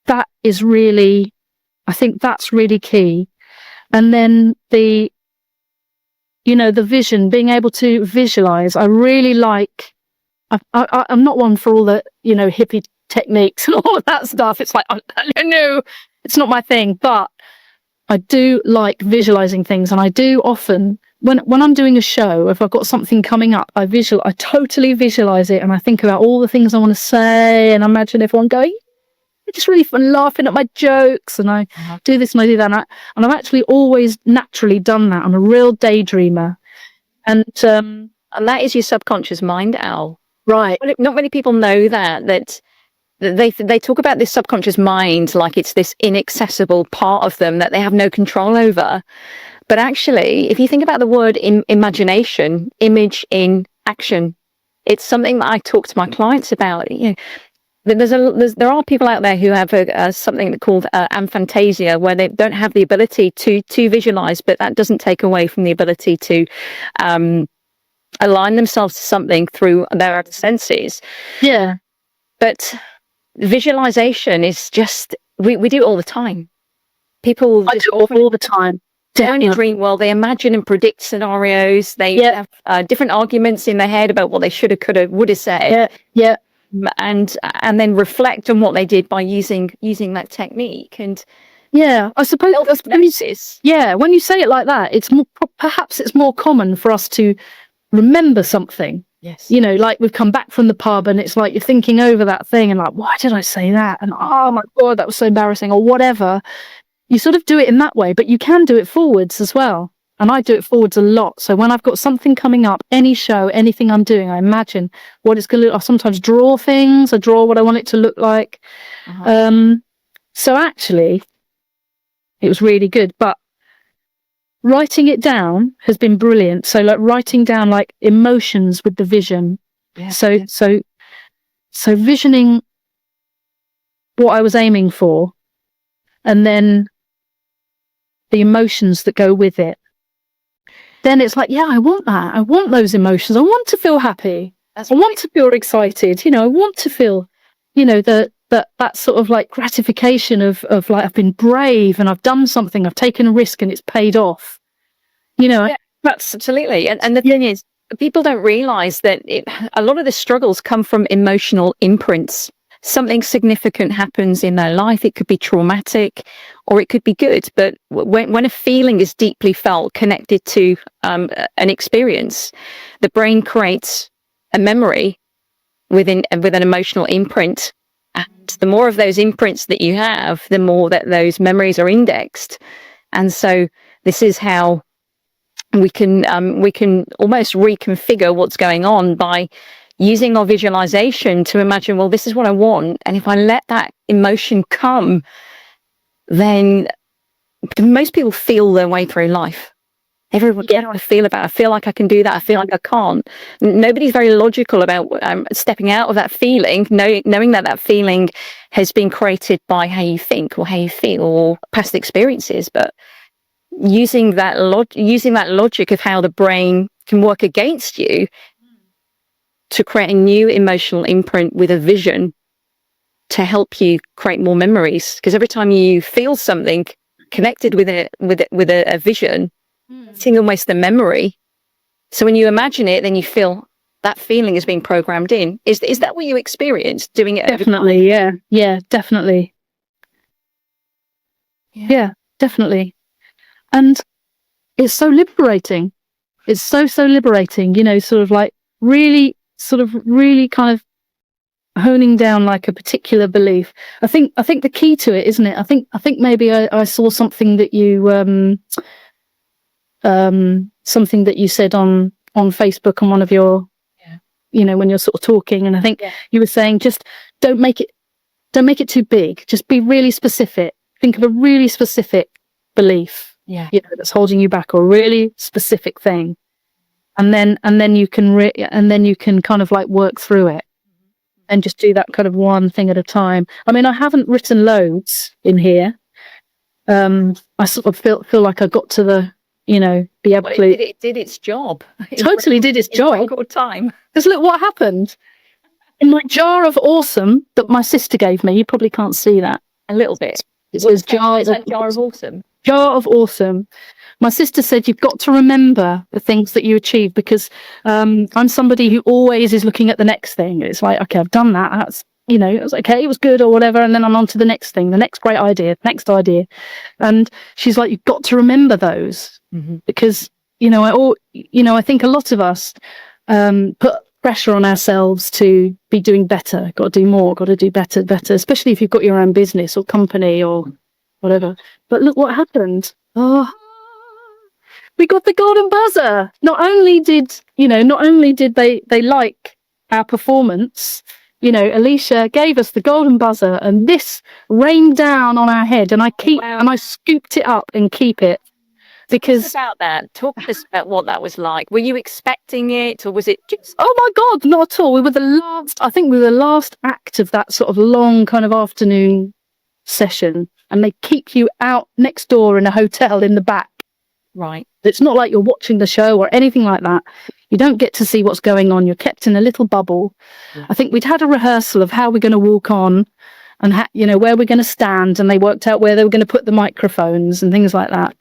that's really key. And then the vision, being able to visualize. I really like, I'm not one for all the, hippie techniques and all of that stuff. It's like, no, it's not my thing, but I do like visualizing things. And I do often, when I'm doing a show, if I've got something coming up, I totally visualize it, and I think about all the things I want to say, and I imagine everyone going, it's just really fun, laughing at my jokes, and I do this and I do that, and I've actually always naturally done that. I'm a real daydreamer, and that is your subconscious mind, Al. Right. Well, not many people know that they talk about this subconscious mind like it's this inaccessible part of them that they have no control over. But actually, if you think about the word imagination, image in action, it's something that I talk to my clients about. There are people out there who have something called aphantasia, where they don't have the ability to visualize, but that doesn't take away from the ability to align themselves to something through their other senses. Yeah. But visualization is just, we do it all the time. People I do it all the time. They only dream, well, they imagine and predict scenarios. They have different arguments in their head about what they should have, could have, would have said. Yeah. And then reflect on what they did by using that technique. And I suppose when you say it like that, it's more, perhaps it's more common for us to remember something. Yes. Like we've come back from the pub, and it's like you're thinking over that thing, and like, why did I say that? And oh my God, that was so embarrassing, or whatever. You sort of do it in that way, but you can do it forwards as well. And I do it forwards a lot. So when I've got something coming up, any show, anything I'm doing, I imagine what it's going to look. I sometimes draw things. I draw what I want it to look like. So actually, it was really good. But writing it down has been brilliant. So like writing down like emotions with the vision. Yeah. So visioning what I was aiming for, and then the emotions that go with it. Then it's like, I want that. I want those emotions. I want to feel happy. I want to feel excited. I want to feel, that sort of like gratification of like, I've been brave and I've done something. I've taken a risk and it's paid off. That's absolutely. And the thing is, people don't realize that a lot of the struggles come from emotional imprints. Something significant happens in their life. It could be traumatic or it could be good. But when a feeling is deeply felt, connected to an experience, the brain creates a memory with an emotional imprint. And the more of those imprints that you have, the more that those memories are indexed. And so this is how we can almost reconfigure what's going on by using our visualization to imagine, well, this is what I want. And if I let that emotion come, then most people feel their way through life. Everyone, how do I feel about it? I feel like I can do that. I feel like I can't. Nobody's very logical about stepping out of that feeling, knowing that that feeling has been created by how you think or how you feel or past experiences. But using that logic of how the brain can work against you to create a new emotional imprint with a vision to help you create more memories. Because every time you feel something connected with a vision, it's almost the memory. So when you imagine it, then you feel that feeling is being programmed in. Is that what you experienced doing it? Definitely, yeah, definitely. Yeah, definitely. And it's so liberating. It's so liberating, sort of like really kind of honing down like a particular belief. I think the key to it, isn't it? I think maybe I saw something that you something that you said on Facebook on one of your when you're sort of talking, and I think you were saying just don't make it too big. Just be really specific. Think of a really specific belief that's holding you back, or a really specific thing, and then you can kind of like work through it and just do that kind of one thing at a time. I mean, I haven't written loads in here. I sort of feel like I got to the be able to. It did its job. Totally did its job. Record time. Because look what happened in my jar of awesome that my sister gave me. You probably can't see that. A little bit. It says jar of awesome. Jar of awesome. My sister said you've got to remember the things that you achieve, because I'm somebody who always is looking at the next thing. It's like, okay, I've done that. That's it was okay, it was good or whatever, and then I'm on to the next thing, the next great idea, next idea. And she's like, you've got to remember those, because I think a lot of us put pressure on ourselves to be doing better, got to do more, got to do better, especially if you've got your own business or company or whatever. But look what happened. We got the golden buzzer. Not only did they like our performance, Alesha gave us the golden buzzer, and this rained down on our head, and I scooped it up and keep it. Because about that, talk to us about what that was like. Were you expecting it, or was it just? Oh my God, not at all. I think we were the last act of that sort of long kind of afternoon session, and they keep you out next door in a hotel in the back. Right. It's not like you're watching the show or anything like that. You don't get to see what's going on. You're kept in a little bubble. Yeah. I think we'd had a rehearsal of how we're going to walk on and where we're going to stand, and they worked out where they were going to put the microphones and things like that.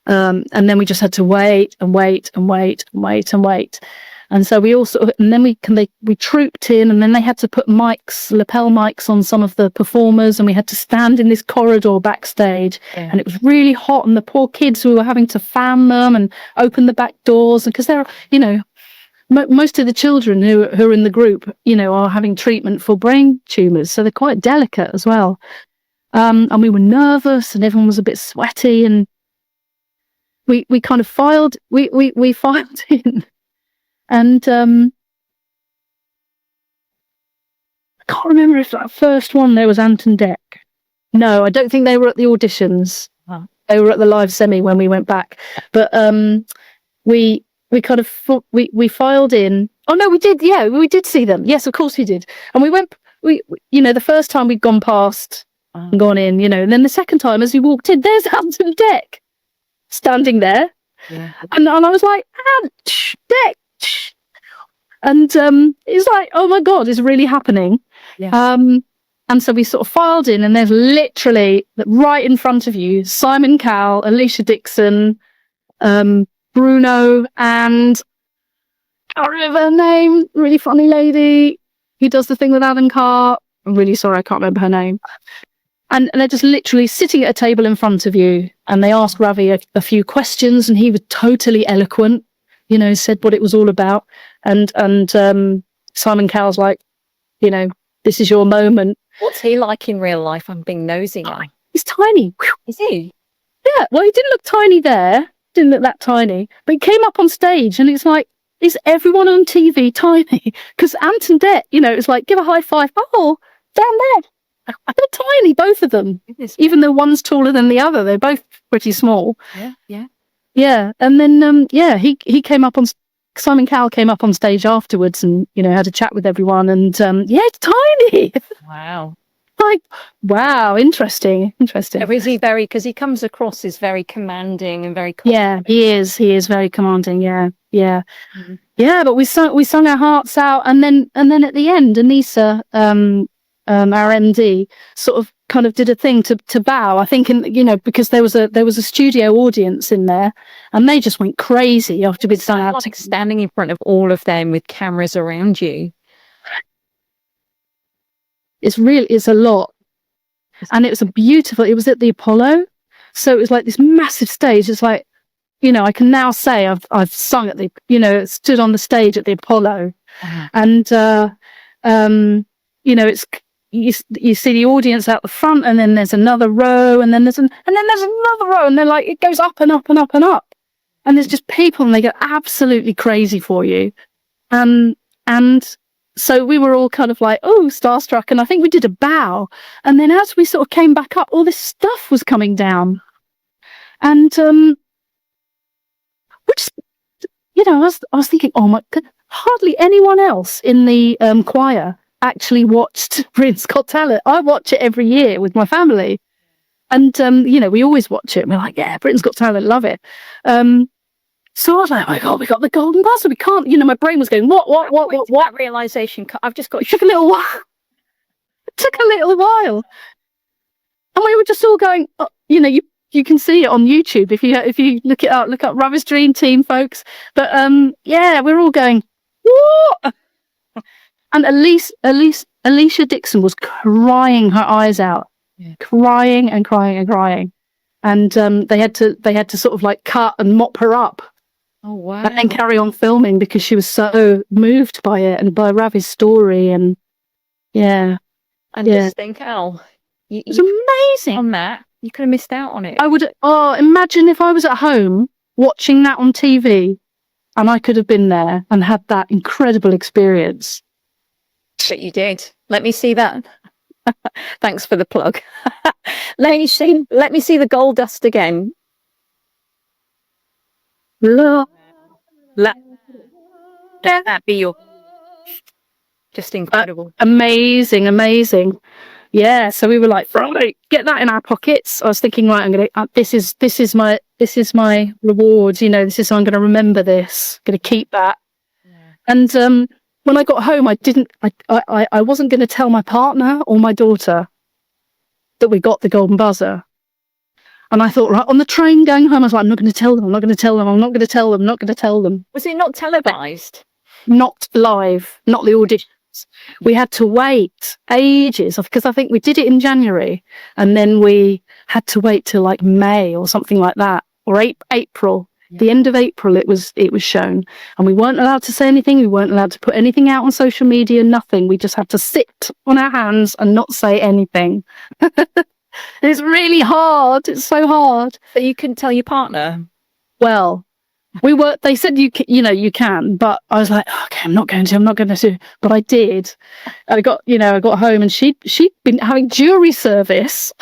And then we just had to wait and wait and wait and wait and wait. And so we we trooped in, and then they had to put lapel mics on some of the performers, and we had to stand in this corridor backstage, and it was really hot, and the poor kids, we were having to fan them and open the back doors, because they're, most of the children who are in the group, are having treatment for brain tumours, so they're quite delicate as well. And we were nervous, and everyone was a bit sweaty, and we kind of filed in. And I can't remember if that first one there was Ant and Dec. No, I don't think they were at the auditions. Oh. They were at the live semi when we went back. But we kind of we filed in. Oh no, we did. Yeah, we did see them. Yes, of course we did. And we went. The first time we'd gone past and gone in, and then the second time as we walked in, there's Ant and Dec standing there. Yeah. And I was like, Ant, Dec. And it's like, oh my God, it's really happening. Yeah. And so we sort of filed in, and there's literally right in front of you Simon Cowell, Alesha Dixon, Bruno, and I can't remember her name, really funny lady who does the thing with Alan Carr. I'm really sorry, I can't remember her name. And they're just literally sitting at a table in front of you, and they asked Ravi a few questions, and he was totally eloquent. Said what it was all about. And Simon Cowell's like, this is your moment. What's he like in real life? I'm being nosy now. He's tiny. Is he? Yeah. Well, he didn't look tiny there. Didn't look that tiny. But he came up on stage, and it's like, is everyone on TV tiny? Because Ant and Dec, it's like, give a high five. Oh, down there. They're tiny, both of them. Even though one's taller than the other, they're both pretty small. Yeah, yeah. Yeah, and then he came up on Simon Cowell came up on stage afterwards, and had a chat with everyone, and it's tiny. Wow. Like, wow, interesting. Is he very, because he comes across as very commanding and very Yeah, he is very commanding. Yeah. Mhm. Yeah, but we sung our hearts out, and then at the end, Anissa, our MD, sort of kind of did a thing to bow. I think, because there was a studio audience in there, and they just went crazy after we'd sung out. Like standing in front of all of them with cameras around you. It's a lot, and it was it was at the Apollo, so it was like this massive stage. It's like, I can now say I've sung at the, stood on the stage at the Apollo, and it's you see the audience out the front, and then there's another row, and then there's another row, and they're like, it goes up and up and up and up, and there's just people, and they get absolutely crazy for you, and so we were all kind of like, oh, starstruck, and I think we did a bow, and then as we sort of came back up, all this stuff was coming down, and which, I was thinking, oh my God, hardly anyone else in the choir actually watched Britain's Got Talent. I watch it every year with my family, and we always watch it, and we're like, yeah, Britain's Got Talent, love it. So I was like, oh my God, we got the golden buzzer. We can't, my brain was going, what? That realization, I've just got. It took a little while. And we were just all going, you can see it on YouTube if you look up Ravi's Dream Team, folks. But we're all going, what? And Alesha Dixon was crying her eyes out, crying and crying and crying, and they had to sort of like cut and mop her up. Oh wow! And then carry on filming because she was so moved by it and by Ravi's story, and just think, Al, it was amazing. On that, you could have missed out on it. I would. Oh, imagine if I was at home watching that on TV, and I could have been there and had that incredible experience. But you did. Let me see that. Thanks for the plug. Let me see the gold dust again. Let that be your. Just incredible. Amazing. Yeah, so we were like, right, get that in our pockets. I was thinking, right, I'm gonna. This is my reward. This is how I'm going to remember this. I'm going to keep that. Yeah. And when I got home, I wasn't going to tell my partner or my daughter that we got the golden buzzer. And I thought, right, on the train going home, I was like, I'm not going to tell them. I'm not going to tell them. Was it not televised? Not live, not the auditions. We had to wait ages because I think we did it in January, and then we had to wait till like May or something like that, or April. Yeah. The end of April, it was shown, and we weren't allowed to say anything. We weren't allowed to put anything out on social media. Nothing. We just had to sit on our hands and not say anything. It's really hard. It's so hard. But you couldn't tell your partner. Well, they said you can, but I was like, okay, I'm not going to, but I did. I got home, and she'd been having jury service.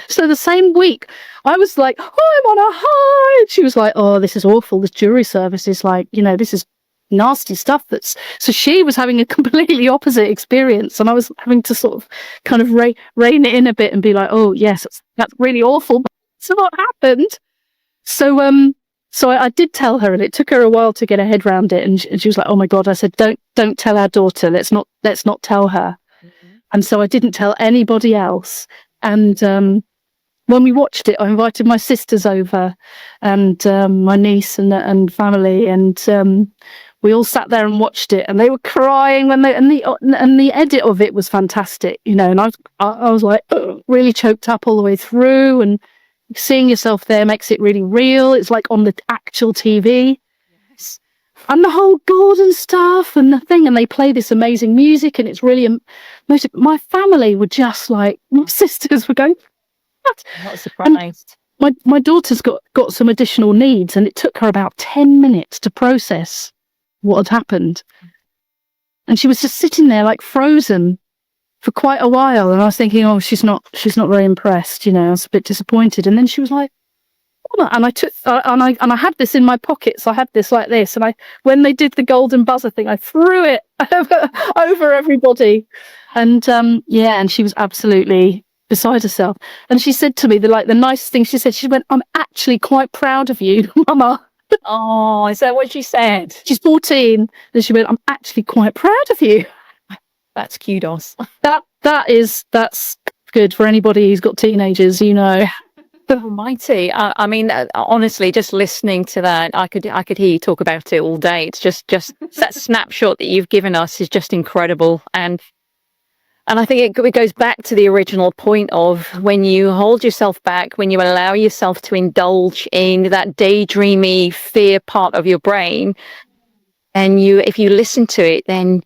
So the same week I was like, oh, I'm on a high. She was like, oh, this is awful. This jury service is like, this is nasty stuff. So she was having a completely opposite experience, and I was having to sort of kind of rein it in a bit and be like, oh yes, that's really awful. So what happened? So I did tell her, and it took her a while to get her head around it, and she was like, oh my God. I said, don't tell our daughter. Let's not tell her. Mm-hmm. And so I didn't tell anybody else. And when we watched it, I invited my sisters over, and my niece and family, and we all sat there and watched it, and they were crying when the edit of it was fantastic, and I was like really choked up all the way through, and seeing yourself there makes it really real. It's like on the actual TV. Yes. And the whole golden stuff and the thing, and they play this amazing music, and it's really my family were just like, my sisters were going, what? I'm not surprised. And my daughter's got some additional needs, and it took her about 10 minutes to process what had happened, and she was just sitting there like frozen for quite a while, and I was thinking, oh, she's not very impressed, I was a bit disappointed, and then she was like, And I took, and I had this in my pockets. I had this like this, and when they did the golden buzzer thing, I threw it over everybody, and and she was absolutely beside herself. And she said to me the nicest thing she said. She went, "I'm actually quite proud of you, Mama." Oh, is that what she said? She's 14, and she went, "I'm actually quite proud of you." That's kudos. That's good for anybody who's got teenagers, you know. Almighty. I mean, honestly, just listening to that, I could hear you talk about it all day. It's just that snapshot that you've given us is just incredible. And I think it goes back to the original point of when you hold yourself back, when you allow yourself to indulge in that daydreamy fear part of your brain, and if you listen to it, then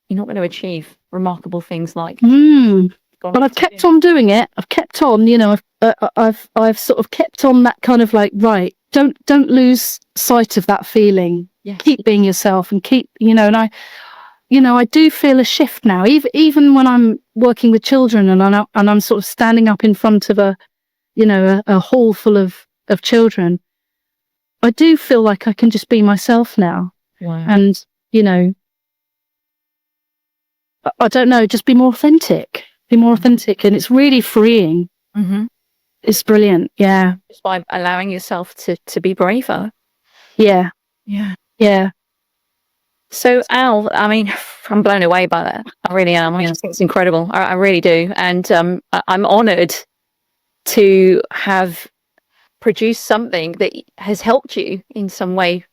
you're not going to achieve remarkable things like. But I've kept on doing it. I've kept on, you know. I've sort of kept on that kind of like, right, don't lose sight of that feeling. Yeah. Keep being yourself and keep, you know. And I do feel a shift now. Even when I'm working with children and I'm sort of standing up in front of a hall full of children, I do feel like I can just be myself now. Wow. And I don't know, just be more authentic. And it's really freeing. Mm-hmm. It's brilliant. Yeah. Just by allowing yourself to be braver. Yeah. So Al, I mean, I'm blown away by that. I really am. I mean, I think it's incredible. I really do. And I'm honoured to have produced something that has helped you in some way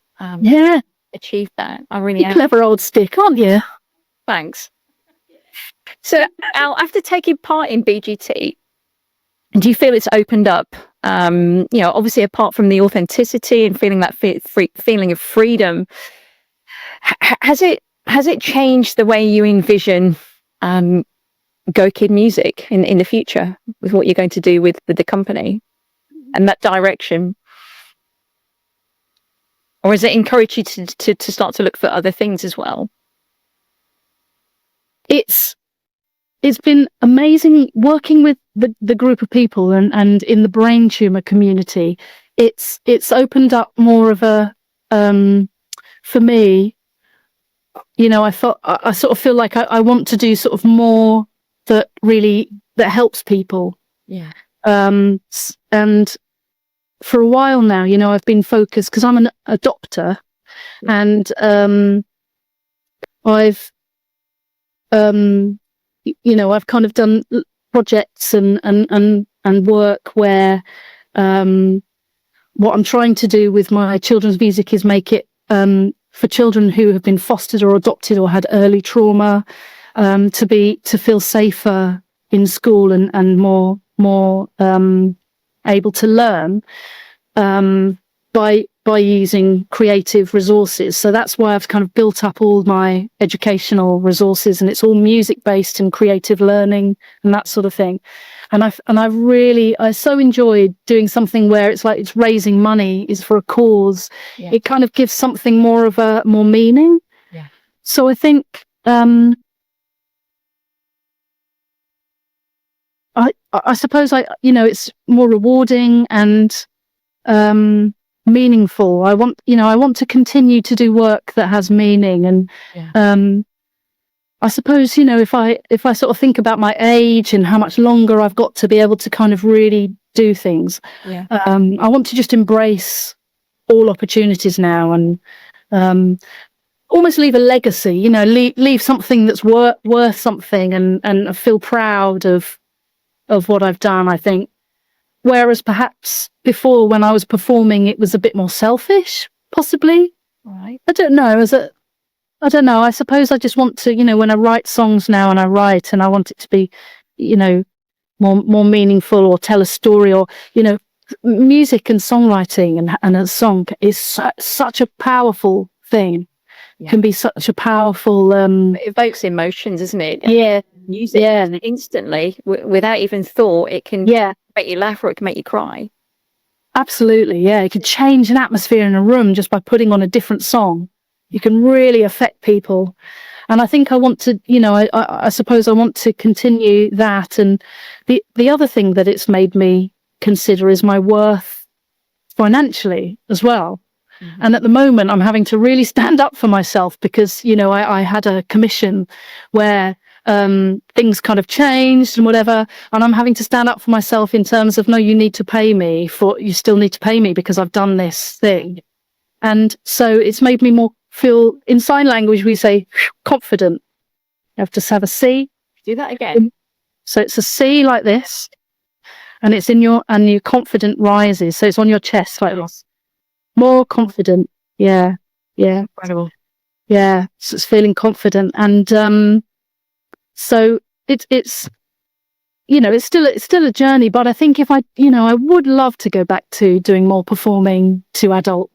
achieve that. I really am. Clever old stick, aren't you? Thanks. So, Al, after taking part in BGT, do you feel it's opened up, obviously apart from the authenticity and feeling that feeling of freedom, has it changed the way you envision Go Kid Music in the future with what you're going to do with the company and that direction? Or has it encouraged you to start to look for other things as well? It's been amazing working with the group of people and in the brain tumor community. It's opened up more of a for me, I sort of feel like I want to do sort of more that helps people. Yeah. And for a while now, I've been focused because I'm an adopter, and I've kind of done projects and work where what I'm trying to do with my children's music is make it for children who have been fostered or adopted or had early trauma to feel safer in school and more able to learn by using creative resources. So that's why I've kind of built up all my educational resources, and it's all music based and creative learning and that sort of thing. And I so enjoyed doing something where it's like it's raising money, is for a cause. Yeah. It kind of gives something more meaning. Yeah. So I think I suppose it's more rewarding and meaningful. I want to continue to do work that has meaning, and I suppose if I sort of think about my age and how much longer I've got to be able to kind of really do things, I want to just embrace all opportunities now and almost leave a legacy. Leave something that's worth something, and feel proud of what I've done, I think. Whereas perhaps before, when I was performing, it was a bit more selfish, possibly. Right. I don't know. I don't know. I suppose I just want to, when I write songs now and I want it to be, more meaningful or tell a story, or, music and songwriting and a song is such a powerful thing. Yeah. Can be such a powerful it evokes emotions, isn't it? Yeah. Music instantly without even thought. It can make you laugh or it can make you cry. Absolutely. Yeah, it can change an atmosphere in a room just by putting on a different song. You can really affect people, and I think I want to, I suppose I want to continue that. And the other thing that it's made me consider is my worth financially as well. Mm-hmm. And at the moment, I'm having to really stand up for myself because, you know, I had a commission where things kind of changed and whatever. And I'm having to stand up for myself in terms of, no, you still need to pay me because I've done this thing. And so it's made me more feel, in sign language, we say confident. You have to have a C. Do that again. So it's a C like this. And it's and your confident rises. So it's on your chest like this. More confident. Yeah. Yeah. Incredible. Yeah. So it's feeling confident. And so it's you know, it's still a journey, but I think if I would love to go back to doing more performing to adult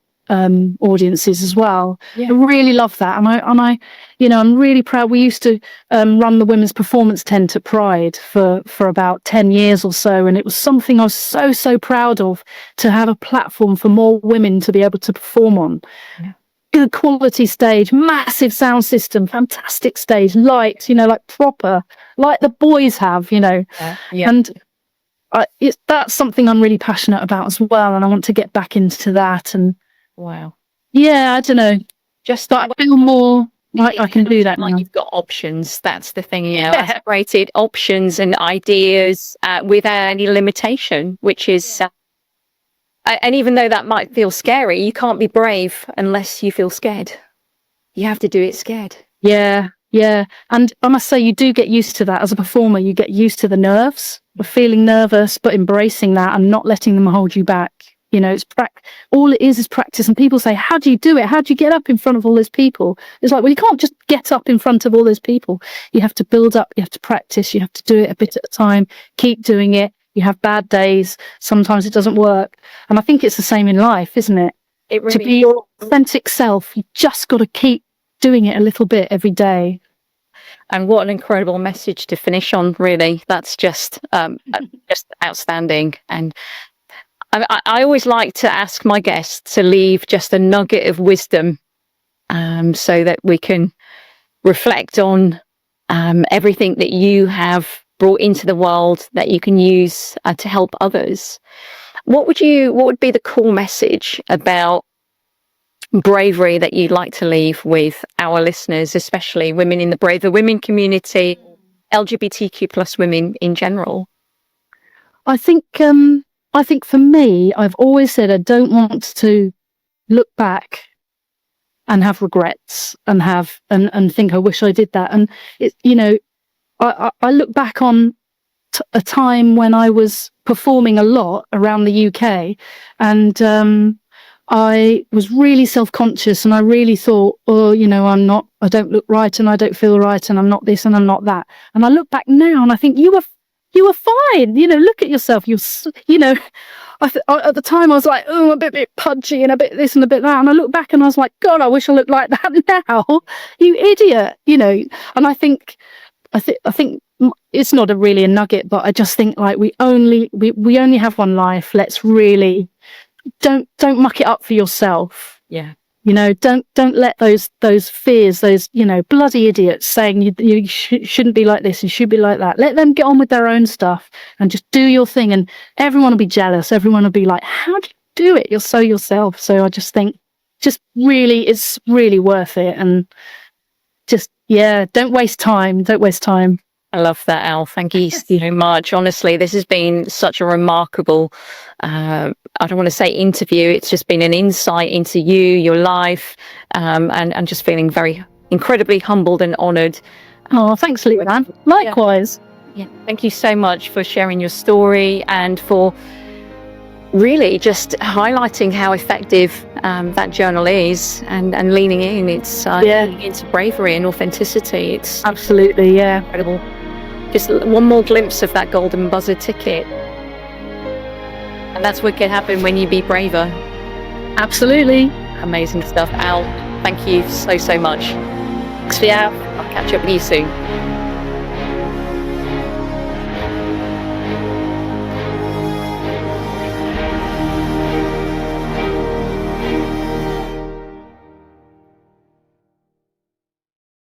audiences as well. Yeah. I really love that. And I you know, I'm really proud. We used to run the women's performance tent at Pride for about 10 years or so. And it was something I was so proud of, to have a platform for more women to be able to perform on. Yeah. Good quality stage, massive sound system, fantastic stage, light, you know, like proper, like the boys have, you know. Yeah. And that's something I'm really passionate about as well. And I want to get back into that. And wow. Yeah, I don't know. Just that I feel more like I can do that like now. You've got options. That's the thing, you know, aspirated options and ideas without any limitation, which is, and even though that might feel scary, you can't be brave unless you feel scared. You have to do it scared. Yeah. And I must say, you do get used to that as a performer. You get used to the nerves of feeling nervous, but embracing that and not letting them hold you back. You know, it's all it is practice. And people say, how do you do it? How do you get up in front of all those people? It's like, well, you can't just get up in front of all those people. You have to build up, you have to practice, you have to do it a bit at a time, keep doing it. You have bad days. Sometimes it doesn't work. And I think it's the same in life, isn't it? It really to be your authentic self, you just got to keep doing it a little bit every day. And what an incredible message to finish on, really. That's just outstanding. And I always like to ask my guests to leave just a nugget of wisdom so that we can reflect on everything that you have brought into the world that you can use to help others. What would be the core message about bravery that you'd like to leave with our listeners, especially women in the braver women community, LGBTQ plus women in general? I think for me, I've always said I don't want to look back and have regrets and think I wish I did that. And it, you know, I look back on a time when I was performing a lot around the UK, and I was really self-conscious, and I really thought, oh, you know, I don't look right, and I don't feel right, and I'm not this, and I'm not that. And I look back now, and I think you were fine. You know, look at yourself. You know, at the time I was like, oh, I'm a bit pudgy and a bit this and a bit that. And I look back and I was like, God, I wish I looked like that now. You idiot. You know, and I think it's not really a nugget, but I just think like we only have one life. Let's really don't muck it up for yourself. Yeah. You know, don't let those fears, those, you know, bloody idiots saying you shouldn't be like this and should be like that. Let them get on with their own stuff and just do your thing. And everyone will be jealous. Everyone will be like, how do you do it? You're so yourself. So I just think it's really worth it. And just, yeah, don't waste time. Don't waste time. I love that, Al. Thank you so much. Honestly, this has been such a remarkable, I don't want to say interview. It's just been an insight into you, your life, and just feeling very incredibly humbled and honoured. Oh, thanks, Leanne. Likewise. Yeah. Thank you so much for sharing your story and for really just highlighting how effective that journal is and leaning in. It's leaning into bravery and authenticity. It's absolutely, yeah, incredible. Just one more glimpse of that golden buzzer ticket. And that's what can happen when you be braver. Absolutely. Amazing stuff. Al, thank you so much. Thanks for your help. I'll catch up with you soon.